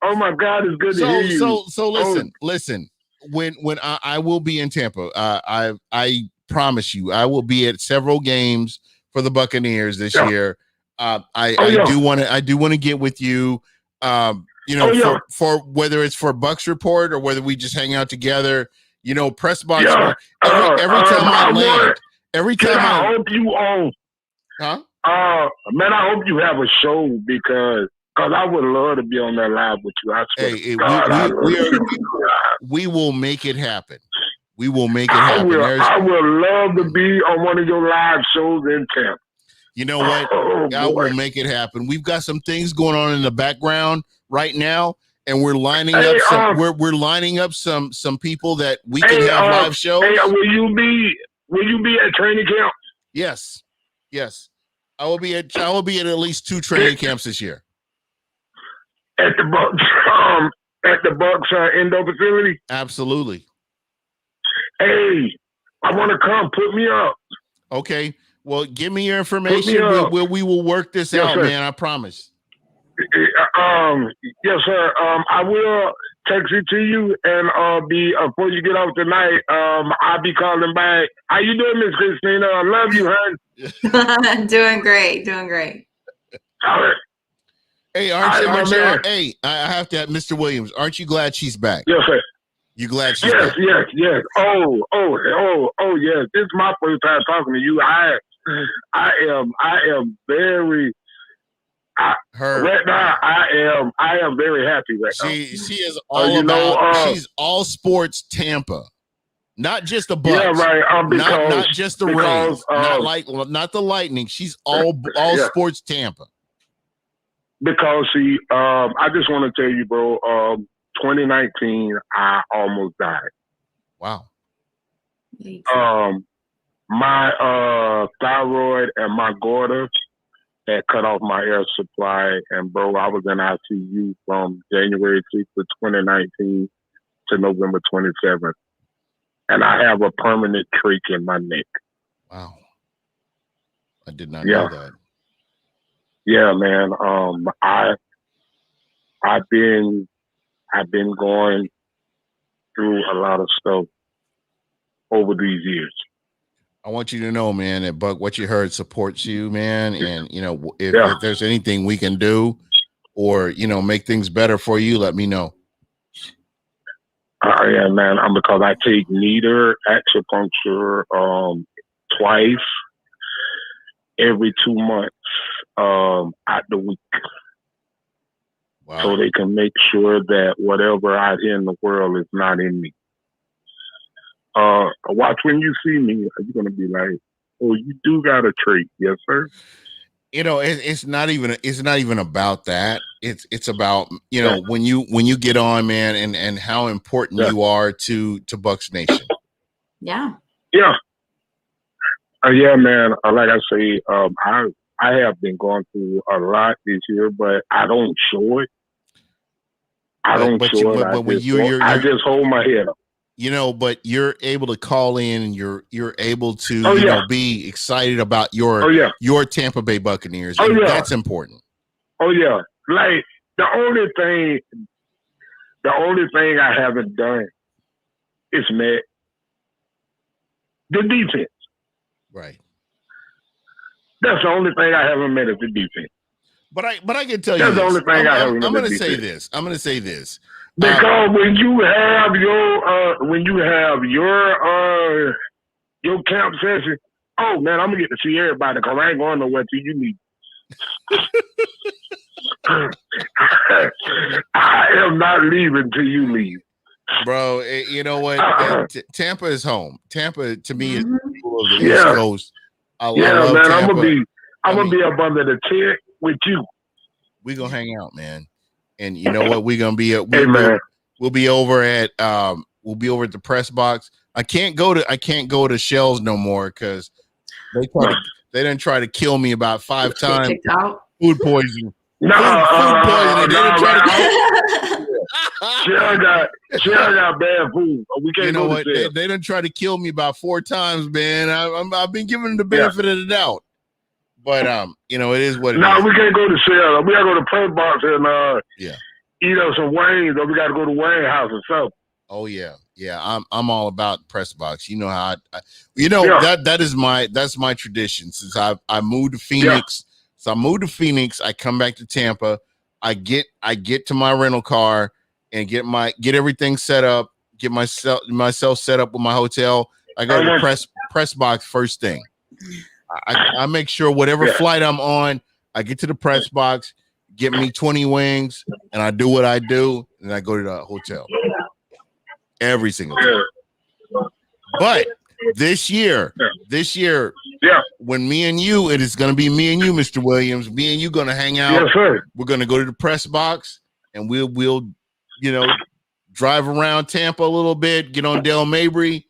Oh my God, it's good to hear you. So listen. When I will be in Tampa, I promise you, I will be at several games for the Buccaneers this year. I do want to get with you. For whether it's for Bucs Report or whether we just hang out together, press box. Every time I land, I hope you own. Huh? Man, I hope you have a show because I would love to be on that live with you. I swear we will make it happen. We will make it happen. I would love to be on one of your live shows in Tampa. You know what? I will make it happen. We've got some things going on in the background right now, and we're lining up we're lining up some people that we can have live shows. Hey, will you be at training camp? Yes. I will be at at least 2 training camps this year. At the Bucs indoor facility? Absolutely. Hey, I want to come. Put me up. Okay. Well, give me your information. We will work this out, sir. Man. I promise. Yes, sir. I will text it to you, and before you get off tonight, I'll be calling back. How you doing, Miss Christina? I love you, hon. Doing great. All right. Hey, aren't you? Hey, I have to have Mr. Williams. Aren't you glad she's back? Yes, sir. You glad she's back? Yes. Oh, yes. This is my first time talking to you. I am very. Right now, I am very happy right now. She is all she's all sports Tampa, not just the Bucs. Yeah, right. Not just the Rays, not the Lightning. She's all sports Tampa. Because I just want to tell you, bro. 2019, I almost died. Wow. My thyroid and my goiter had cut off my air supply, and bro, I was in ICU from January 6th of 2019 to November 27th, and I have a permanent trach in my neck. Wow, I did not know that. Yeah, man. I've been going through a lot of stuff over these years. I want you to know, man, that Buck, what you heard supports you, man. And, if there's anything we can do or, make things better for you, let me know. Yeah, man. Because I take needle acupuncture twice every 2 months out the week. Wow. So they can make sure that whatever out here in the world is not in me. Watch when you see me, you're gonna be like, "Oh, you do got a trait, yes, sir." It's not even about that. It's about when you get on, man, and how important you are to Bucs Nation. Yeah. Yeah. Yeah, man. Like I say, I have been going through a lot this year, but I don't show it. I just hold my head up. But you're able to call in and you're able to be excited about your Tampa Bay Buccaneers. That's important. Oh yeah. Like the only thing I haven't done is met the defense. Right. That's the only thing I haven't met is the defense. But I can tell that's you the only thing I haven't met. I'm going to say this. Because when you have your camp session, oh man, I'm gonna get to see everybody because I ain't going nowhere till you need. I am not leaving till you leave, bro. You know what? Tampa is home. Tampa to me is the people of the East Coast. I love man. Tampa. I'm gonna be up under the tent with you. We gonna hang out, man. And you know what? We're gonna be we'll be over at the press box. I can't go to Shells no more because they didn't try to kill me about 5 times. Food poisoning. Food poisoning. Shell got bad food. We can't. You know what? They didn't try to kill me about 4 times, man. I've been giving them the benefit of the doubt. But it is what it is. No, we can't go to Shell. We gotta go to press box and eat up some wings, or we got to go to Wayne House or something. Oh yeah. I'm all about press box. You know how that's my tradition since I moved to Phoenix. So I moved to Phoenix. I come back to Tampa. I get to my rental car and get everything set up. Get myself set up with my hotel. I go to press box first thing. I make sure whatever flight I'm on, I get to the press box. Get me 20 wings, and I do what I do, and I go to the hotel every single time. But this year, when me and you, it is going to be me and you, Mr. Williams. Me and you going to hang out. Yes, sir. We're going to go to the press box, and we'll drive around Tampa a little bit, get on Del Mabry,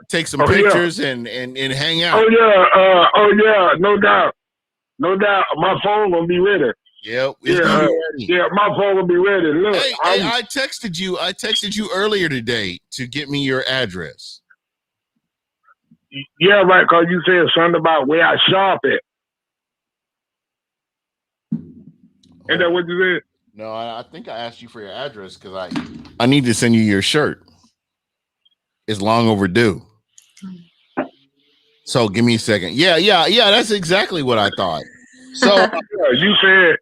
take some pictures, and hang out. No doubt. My phone gonna be ready. Yeah, my phone will be ready. Look, I texted you. I texted you earlier today to get me your address. Yeah, right. Cause you said something about where I shop at. Ain't that what you said? No, I think I asked you for your address because I need to send you your shirt. It's long overdue. So give me a second. Yeah. That's exactly what I thought. So you said.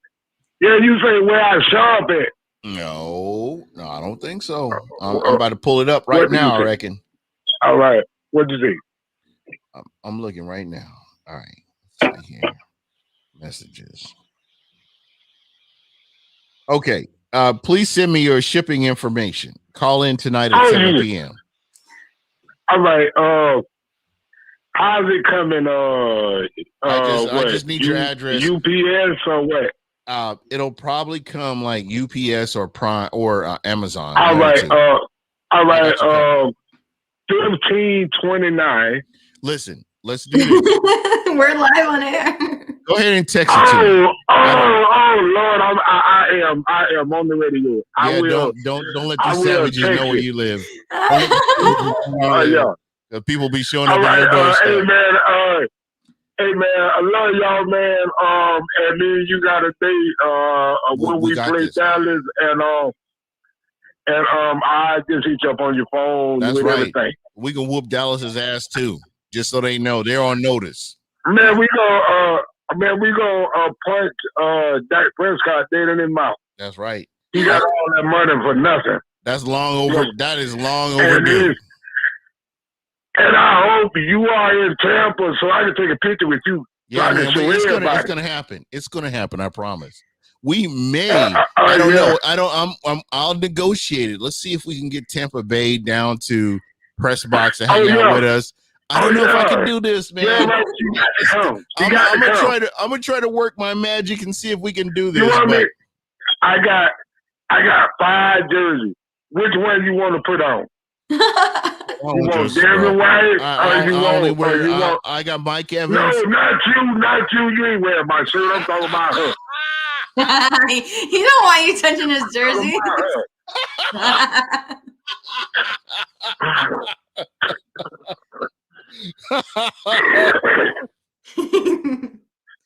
Yeah, you say where I shop at. No, I don't think so. I'm about to pull it up right now, I reckon. All right. What'd you say? I'm looking right now. All right. Let's see here. Messages. Okay. Please send me your shipping information. Call in tonight at 7 p.m. All right. How's it coming? I just need your address. UPS or what? It'll probably come like UPS or Prime or Amazon. All right. 1529. Listen, let's do this. We're live on air. Go ahead and text it to me. Lord, I am on the radio. Don't let the savages know where you live. People be showing up at your doorstep. Hey man, I love y'all, man. And then you got a date when we play Dallas, and I just hit you up on your phone. That's with right. Everything. We can whoop Dallas's ass too, just so they know they're on notice. Man, we gonna punch Dak Prescott dead in his mouth. That's right. He got all that money for nothing. That's long over. That is long overdue. And I hope you are in Tampa so I can take a picture with you. Yeah, man, it's gonna happen. It's gonna happen. I promise. We may. I don't know. I'll negotiate it. Let's see if we can get Tampa Bay down to press box to hang out with us. I don't know if I can do this, man. Yeah, right. You got to come. I'm gonna try to work my magic and see if we can do this. You want me? I got 5 jerseys. Which one you want to put on? You want Devin White? I got Mike Evans. No, not you. You ain't wearing my shirt. I'm talking about her. He don't want you touching his jersey.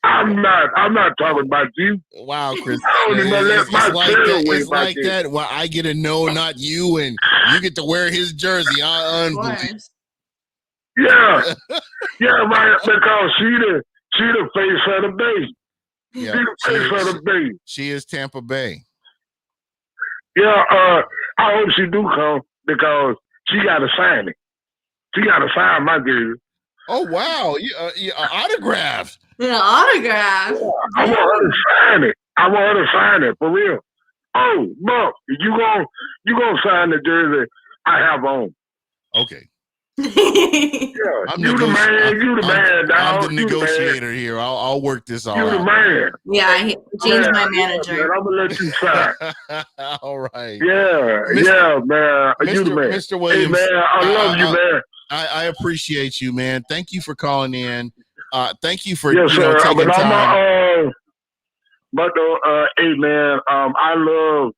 I'm not talking about you. Wow, Chris. It's like that. Well, I get a no, not you, and you get to wear his jersey. Unbelievable. Yeah, right. Because she the face of the Bay. Yeah, she the face of the Bay. She is Tampa Bay. Yeah, I hope she do come because she got to sign it. She got to sign my jersey. Oh wow, autographed. Yeah, autograph. Yeah, I want her to sign it for real. Oh, Buck, you gonna sign the jersey I have on? Okay. Yeah, you the man, dog. I'm the negotiator here. I'll work this all out. You the man. Yeah, James, my manager. Man, I'm gonna let you sign. All right. Yeah, man. You the man. Mr. Williams. Hey, man, I love you, man. I appreciate you, man. Thank you for calling in. Thank you for taking time. Hey, man, I love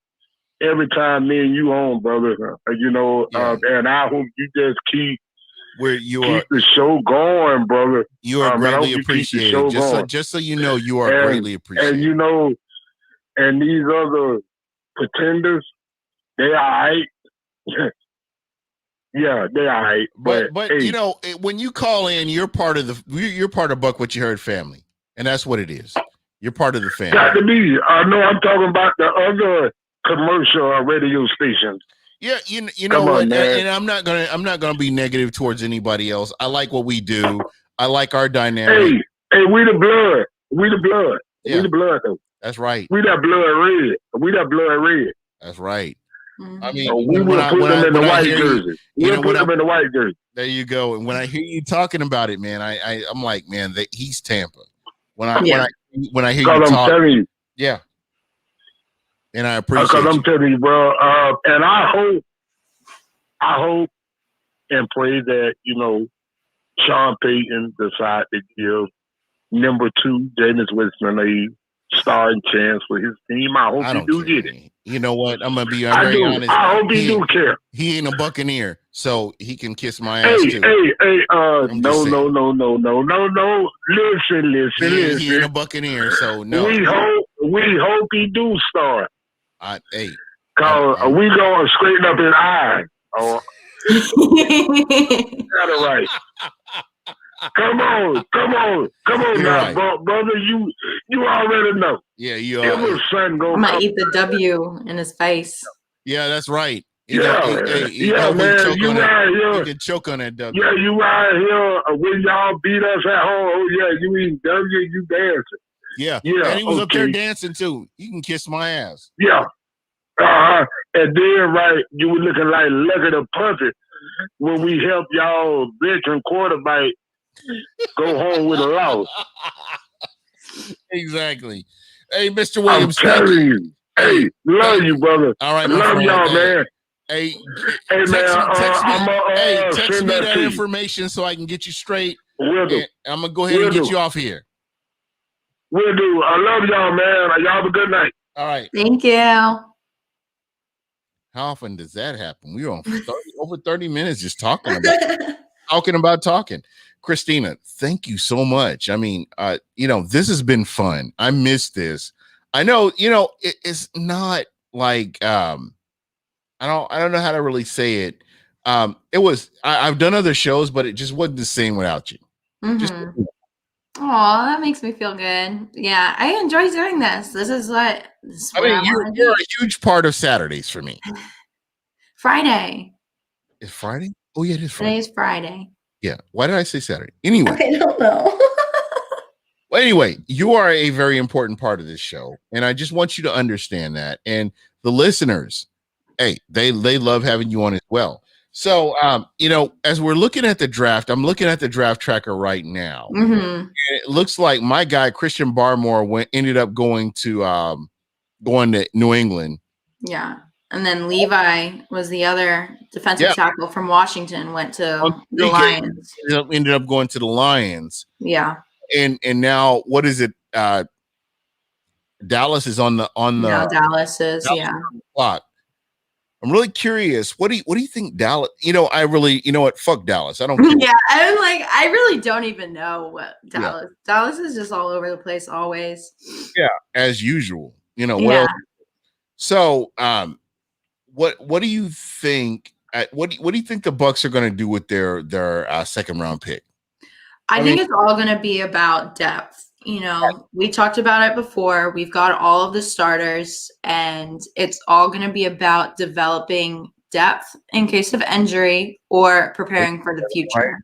every time me and you on, brother. And I hope you just keep the show going, brother. You are greatly appreciated. Just so you know, you are greatly appreciated. And and these other pretenders, they all right. Yeah, they all right. But hey, when you call in, you're part of Buck What You Heard family, and that's what it is. You're part of the family. Got to be. No, I'm talking about the other commercial radio stations. Yeah, you know what? And I'm not gonna be negative towards anybody else. I like what we do. I like our dynamic. Hey, we the blood. We the blood. Yeah. We the blood, though. That's right. We that blood red. That's right. Mm-hmm. I mean, so we will put them in the white jersey. We'll put them in the white jersey. There you go. And when I hear you talking about it, man, I'm like, man, he's Tampa. When I hear you talk, telling you. Yeah. And I appreciate because I'm telling you, bro. And I hope and pray that Sean Payton decide to give number 2 Jameis Winston a starting chance for his team. I hope he do get it. You know what? I'm gonna be very honest. I hope he do care. He ain't a Buccaneer, so he can kiss my ass too. No. Listen. He ain't a Buccaneer, so no. We hope he do start. Cause we gonna straighten up his eyes. Oh, got it right. Come on now, right. brother. You already know. Yeah, you are. I'm gonna eat the W in his face. Yeah, that's right. Man. You can choke on that W. Yeah, you right here when y'all beat us at home. Oh yeah, you eat W, you dancing. Yeah. And he was up there dancing too. You can kiss my ass. Yeah. And then you were looking like Lucky the Puppet when we helped y'all veteran quarterback go home with a loss. Exactly. Hey, Mr. Williams. I'm telling you. Hey, love you, brother. All right, love y'all, man. Hey, text me that information so I can get you straight. Will do. I'm gonna go ahead and get you off here. Will do. I love y'all, man. Y'all have a good night. All right. Thank you. How often does that happen? We were on for over 30 minutes just talking about talking. Christina, thank you so much. I mean, this has bin fun. I missed this. I know, it's not like I don't know how to really say it. I've done other shows, but it just wasn't the same without you. Mm-hmm. Oh, that makes me feel good. Yeah, I enjoy doing this. This is what you're a huge part of Saturdays for me. Friday. Is Friday? Oh yeah, it is Friday. Today's Friday. Yeah. Why did I say Saturday? Anyway. I don't know. Well, anyway, you are a very important part of this show, and I just want you to understand that. And the listeners, hey, they love having you on as well. So, as we're looking at the draft, I'm looking at the draft tracker right now. Mm-hmm. It looks like my guy Christian Barmore ended up going to New England. Yeah. And then Levi was the other defensive tackle from Washington, went to the Lions. Ended up going to the Lions. Yeah. And now what is it? Dallas is on the Dallas is clock. I'm really curious. What do you think Dallas? What? Fuck Dallas. I don't care. Yeah, I really don't even know what Dallas. Yeah. Dallas is just all over the place always. Yeah, as usual. What else? So, what do you think? What do you think the Bucs are going to do with their second round pick? I think it's all going to be about depth. We talked about it before. We've got all of the starters, and it's all going to be about developing depth in case of injury or preparing for the future.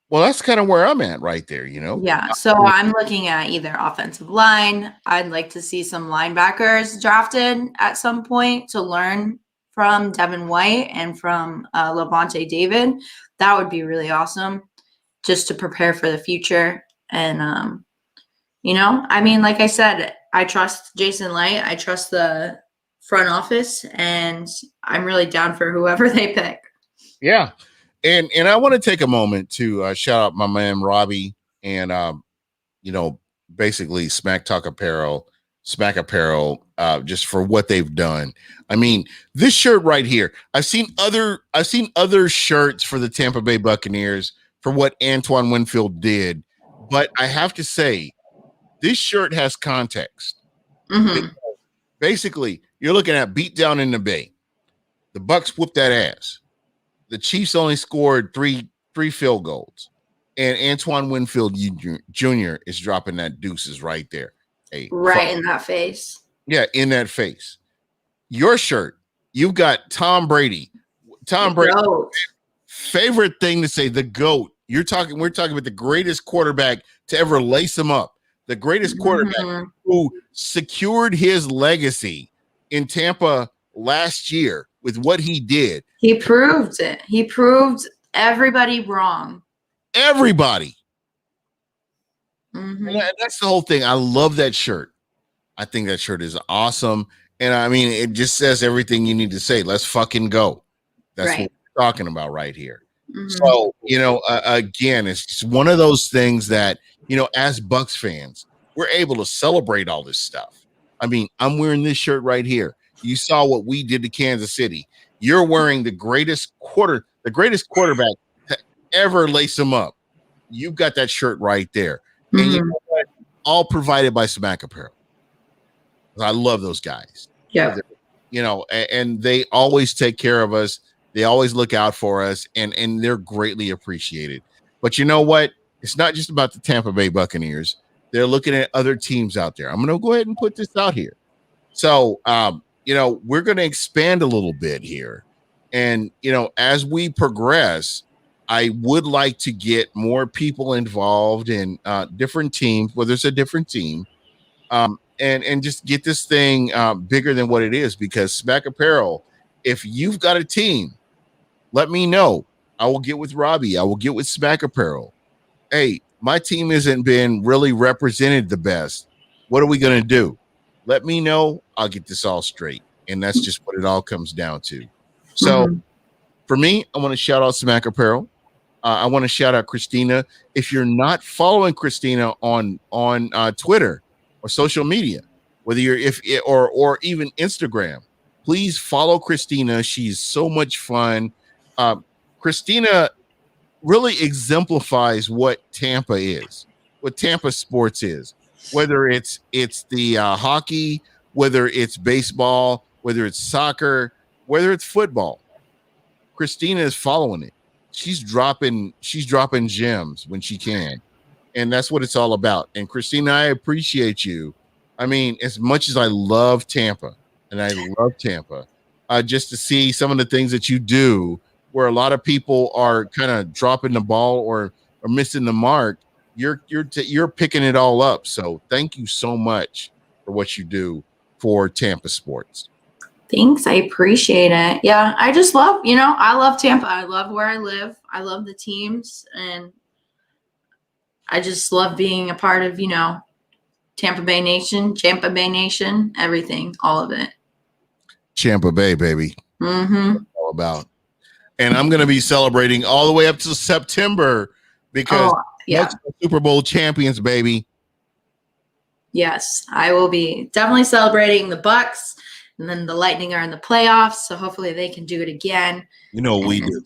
Well, that's kind of where I'm at right there, Yeah, so I'm looking at either offensive line. I'd like to see some linebackers drafted at some point to learn from Devin White and from Levante David. That would be really awesome, just to prepare for the future. And, like I said, I trust Jason Light. I trust the front office, and I'm really down for whoever they pick. Yeah. And I want to take a moment to shout out my man Robbie and basically Smack Apparel, just for what they've done. I mean, this shirt right here. I've seen other shirts for the Tampa Bay Buccaneers for what Antoine Winfield did, but I have to say, this shirt has context. Mm-hmm. Basically, you're looking at beat down in the Bay. The Bucs whooped that ass. The Chiefs only scored three field goals, and Antoine Winfield Jr. is dropping that deuces right there. Hey, in that face. Yeah, in that face. Your shirt, you've got Tom Brady. Tom Brady, favorite thing to say, the GOAT. We're talking about the greatest quarterback to ever lace him up. The greatest quarterback who secured his legacy in Tampa last year with what he did. He proved it. He proved everybody wrong. Everybody. Mm-hmm. And that's the whole thing. I love that shirt. I think that shirt is awesome. And I mean, it just says everything you need to say. Let's fucking go. That's what we're talking about right here. Mm-hmm. So, again, it's just one of those things that, as Bucs fans, we're able to celebrate all this stuff. I mean, I'm wearing this shirt right here. You saw what we did to Kansas City. You're wearing the greatest quarterback to ever lace them up. You've got that shirt right there. Mm-hmm. And you know what? All provided by Smack Apparel. I love those guys. Yeah. And they always take care of us. They always look out for us, and they're greatly appreciated. But you know what? It's not just about the Tampa Bay Buccaneers. They're looking at other teams out there. I'm going to go ahead and put this out here. So, we're going to expand a little bit here. And, as we progress, I would like to get more people involved in different teams, whether it's a different team, and just get this thing bigger than what it is. Because Smack Apparel, if you've got a team, let me know. I will get with Robbie. I will get with Smack Apparel. Hey, my team hasn't been really represented the best. What are we going to do? Let me know. I'll get this all straight. And that's just what it all comes down to. So for me, I want to shout out Smack Apparel. I want to shout out Christina. If you're not following Christina on Twitter or social media, whether you're or even Instagram, please follow Christina. She's so much fun. Christina really exemplifies what Tampa is, what Tampa sports is, whether it's the hockey, whether it's baseball, whether it's soccer, whether it's football. Christina is following it. She's dropping gems when she can. And that's what it's all about. And Christina, I appreciate you. I mean, as much as I love Tampa, and I love Tampa, just to see some of the things that you do where a lot of people are kind of dropping the ball or missing the mark, you're picking it all up. So thank you so much for what you do for Tampa sports. Thanks. I appreciate it. Yeah, I just love, I love Tampa. I love where I live. I love the teams. And I just love being a part of, Tampa Bay Nation, everything, all of it. Tampa Bay, baby. Mm-hmm. All about. And I'm going to be celebrating all the way up to September because Bucs are Super Bowl champions, baby. Yes, I will be definitely celebrating the Bucs, and then the Lightning are in the playoffs, so hopefully they can do it again. You know what we do.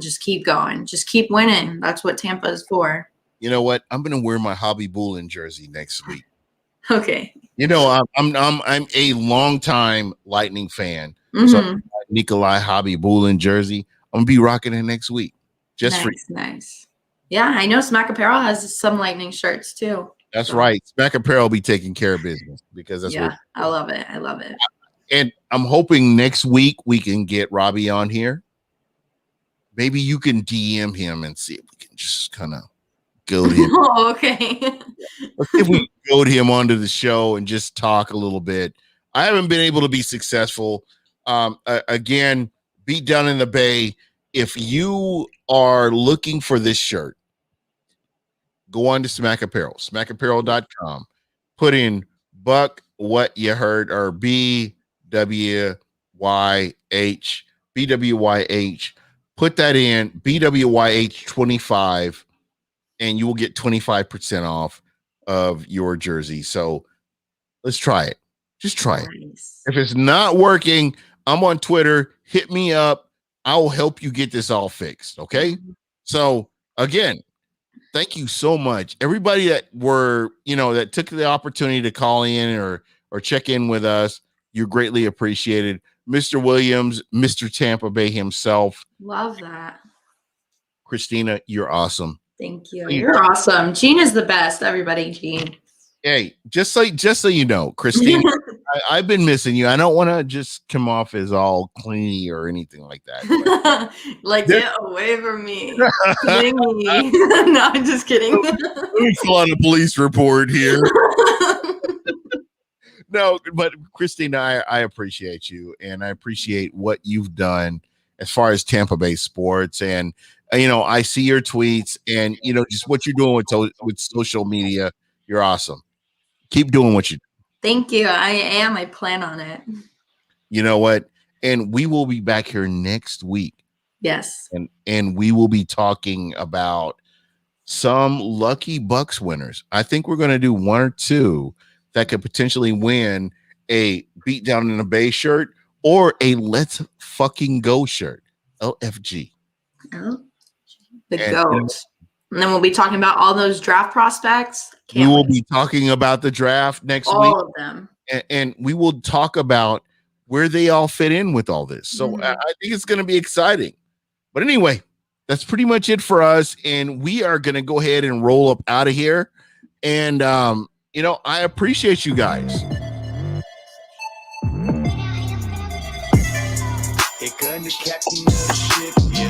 Just keep going. Just keep winning. That's what Tampa is for. You know what? I'm going to wear my Hobby Bullen jersey next week. Okay. I'm a longtime Lightning fan. Mm-hmm. So Nikolai Hobby Bullen jersey. I'm going to be rocking it next week. Nice. Yeah, I know Smack Apparel has some Lightning shirts too. That's right. Smack Apparel will be taking care of business because that's what I love it. And I'm hoping next week we can get Robbie on here. Maybe you can DM him and see if we can just kind of goad him. Oh, okay. Let's see if we can goad him onto the show and just talk a little bit. I haven't been able to be successful. Again, Beat Down in the Bay. If you are looking for this shirt, go on to Smack Apparel, smackapparel.com. Put in Buck What You Heard or BWYH. Put that in BWYH 25, and you will get 25% off of your jersey. So let's try it. Just try it. If it's not working, I'm on Twitter. Hit me up. I will help you get this all fixed. Okay. So again, thank you so much. Everybody that that took the opportunity to call in or check in with us, you're greatly appreciated. Mr. Williams, Mr. Tampa Bay himself. Love that. Christina, you're awesome. Thank you. You're awesome. Gene is the best. Everybody, Gene. Hey, just so you know, Christina, I've been missing you. I don't want to just come off as all clingy or anything like that. Like, get away from me. No, I'm just kidding. Let me fill out a police report here. No, but Christina, I appreciate you, and I appreciate what you've done as far as Tampa Bay sports. And I see your tweets, and just what you're doing with social media. You're awesome. Keep doing what you do. Thank you. I am. I plan on it. You know what? And we will be back here next week. Yes. And we will be talking about some lucky Bucs winners. I think we're going to do one or two that could potentially win a Beat Down in the Bay shirt or a Let's Fucking Go shirt. LFG. Oh, the GOAT. And then we'll be talking about all those draft prospects. We will be talking about the draft next week. All of them. And we will talk about where they all fit in with all this. So I think it's going to be exciting. But anyway, that's pretty much it for us. And we are going to go ahead and roll up out of here. And, I appreciate you guys. Here come the captain of the ship, yeah.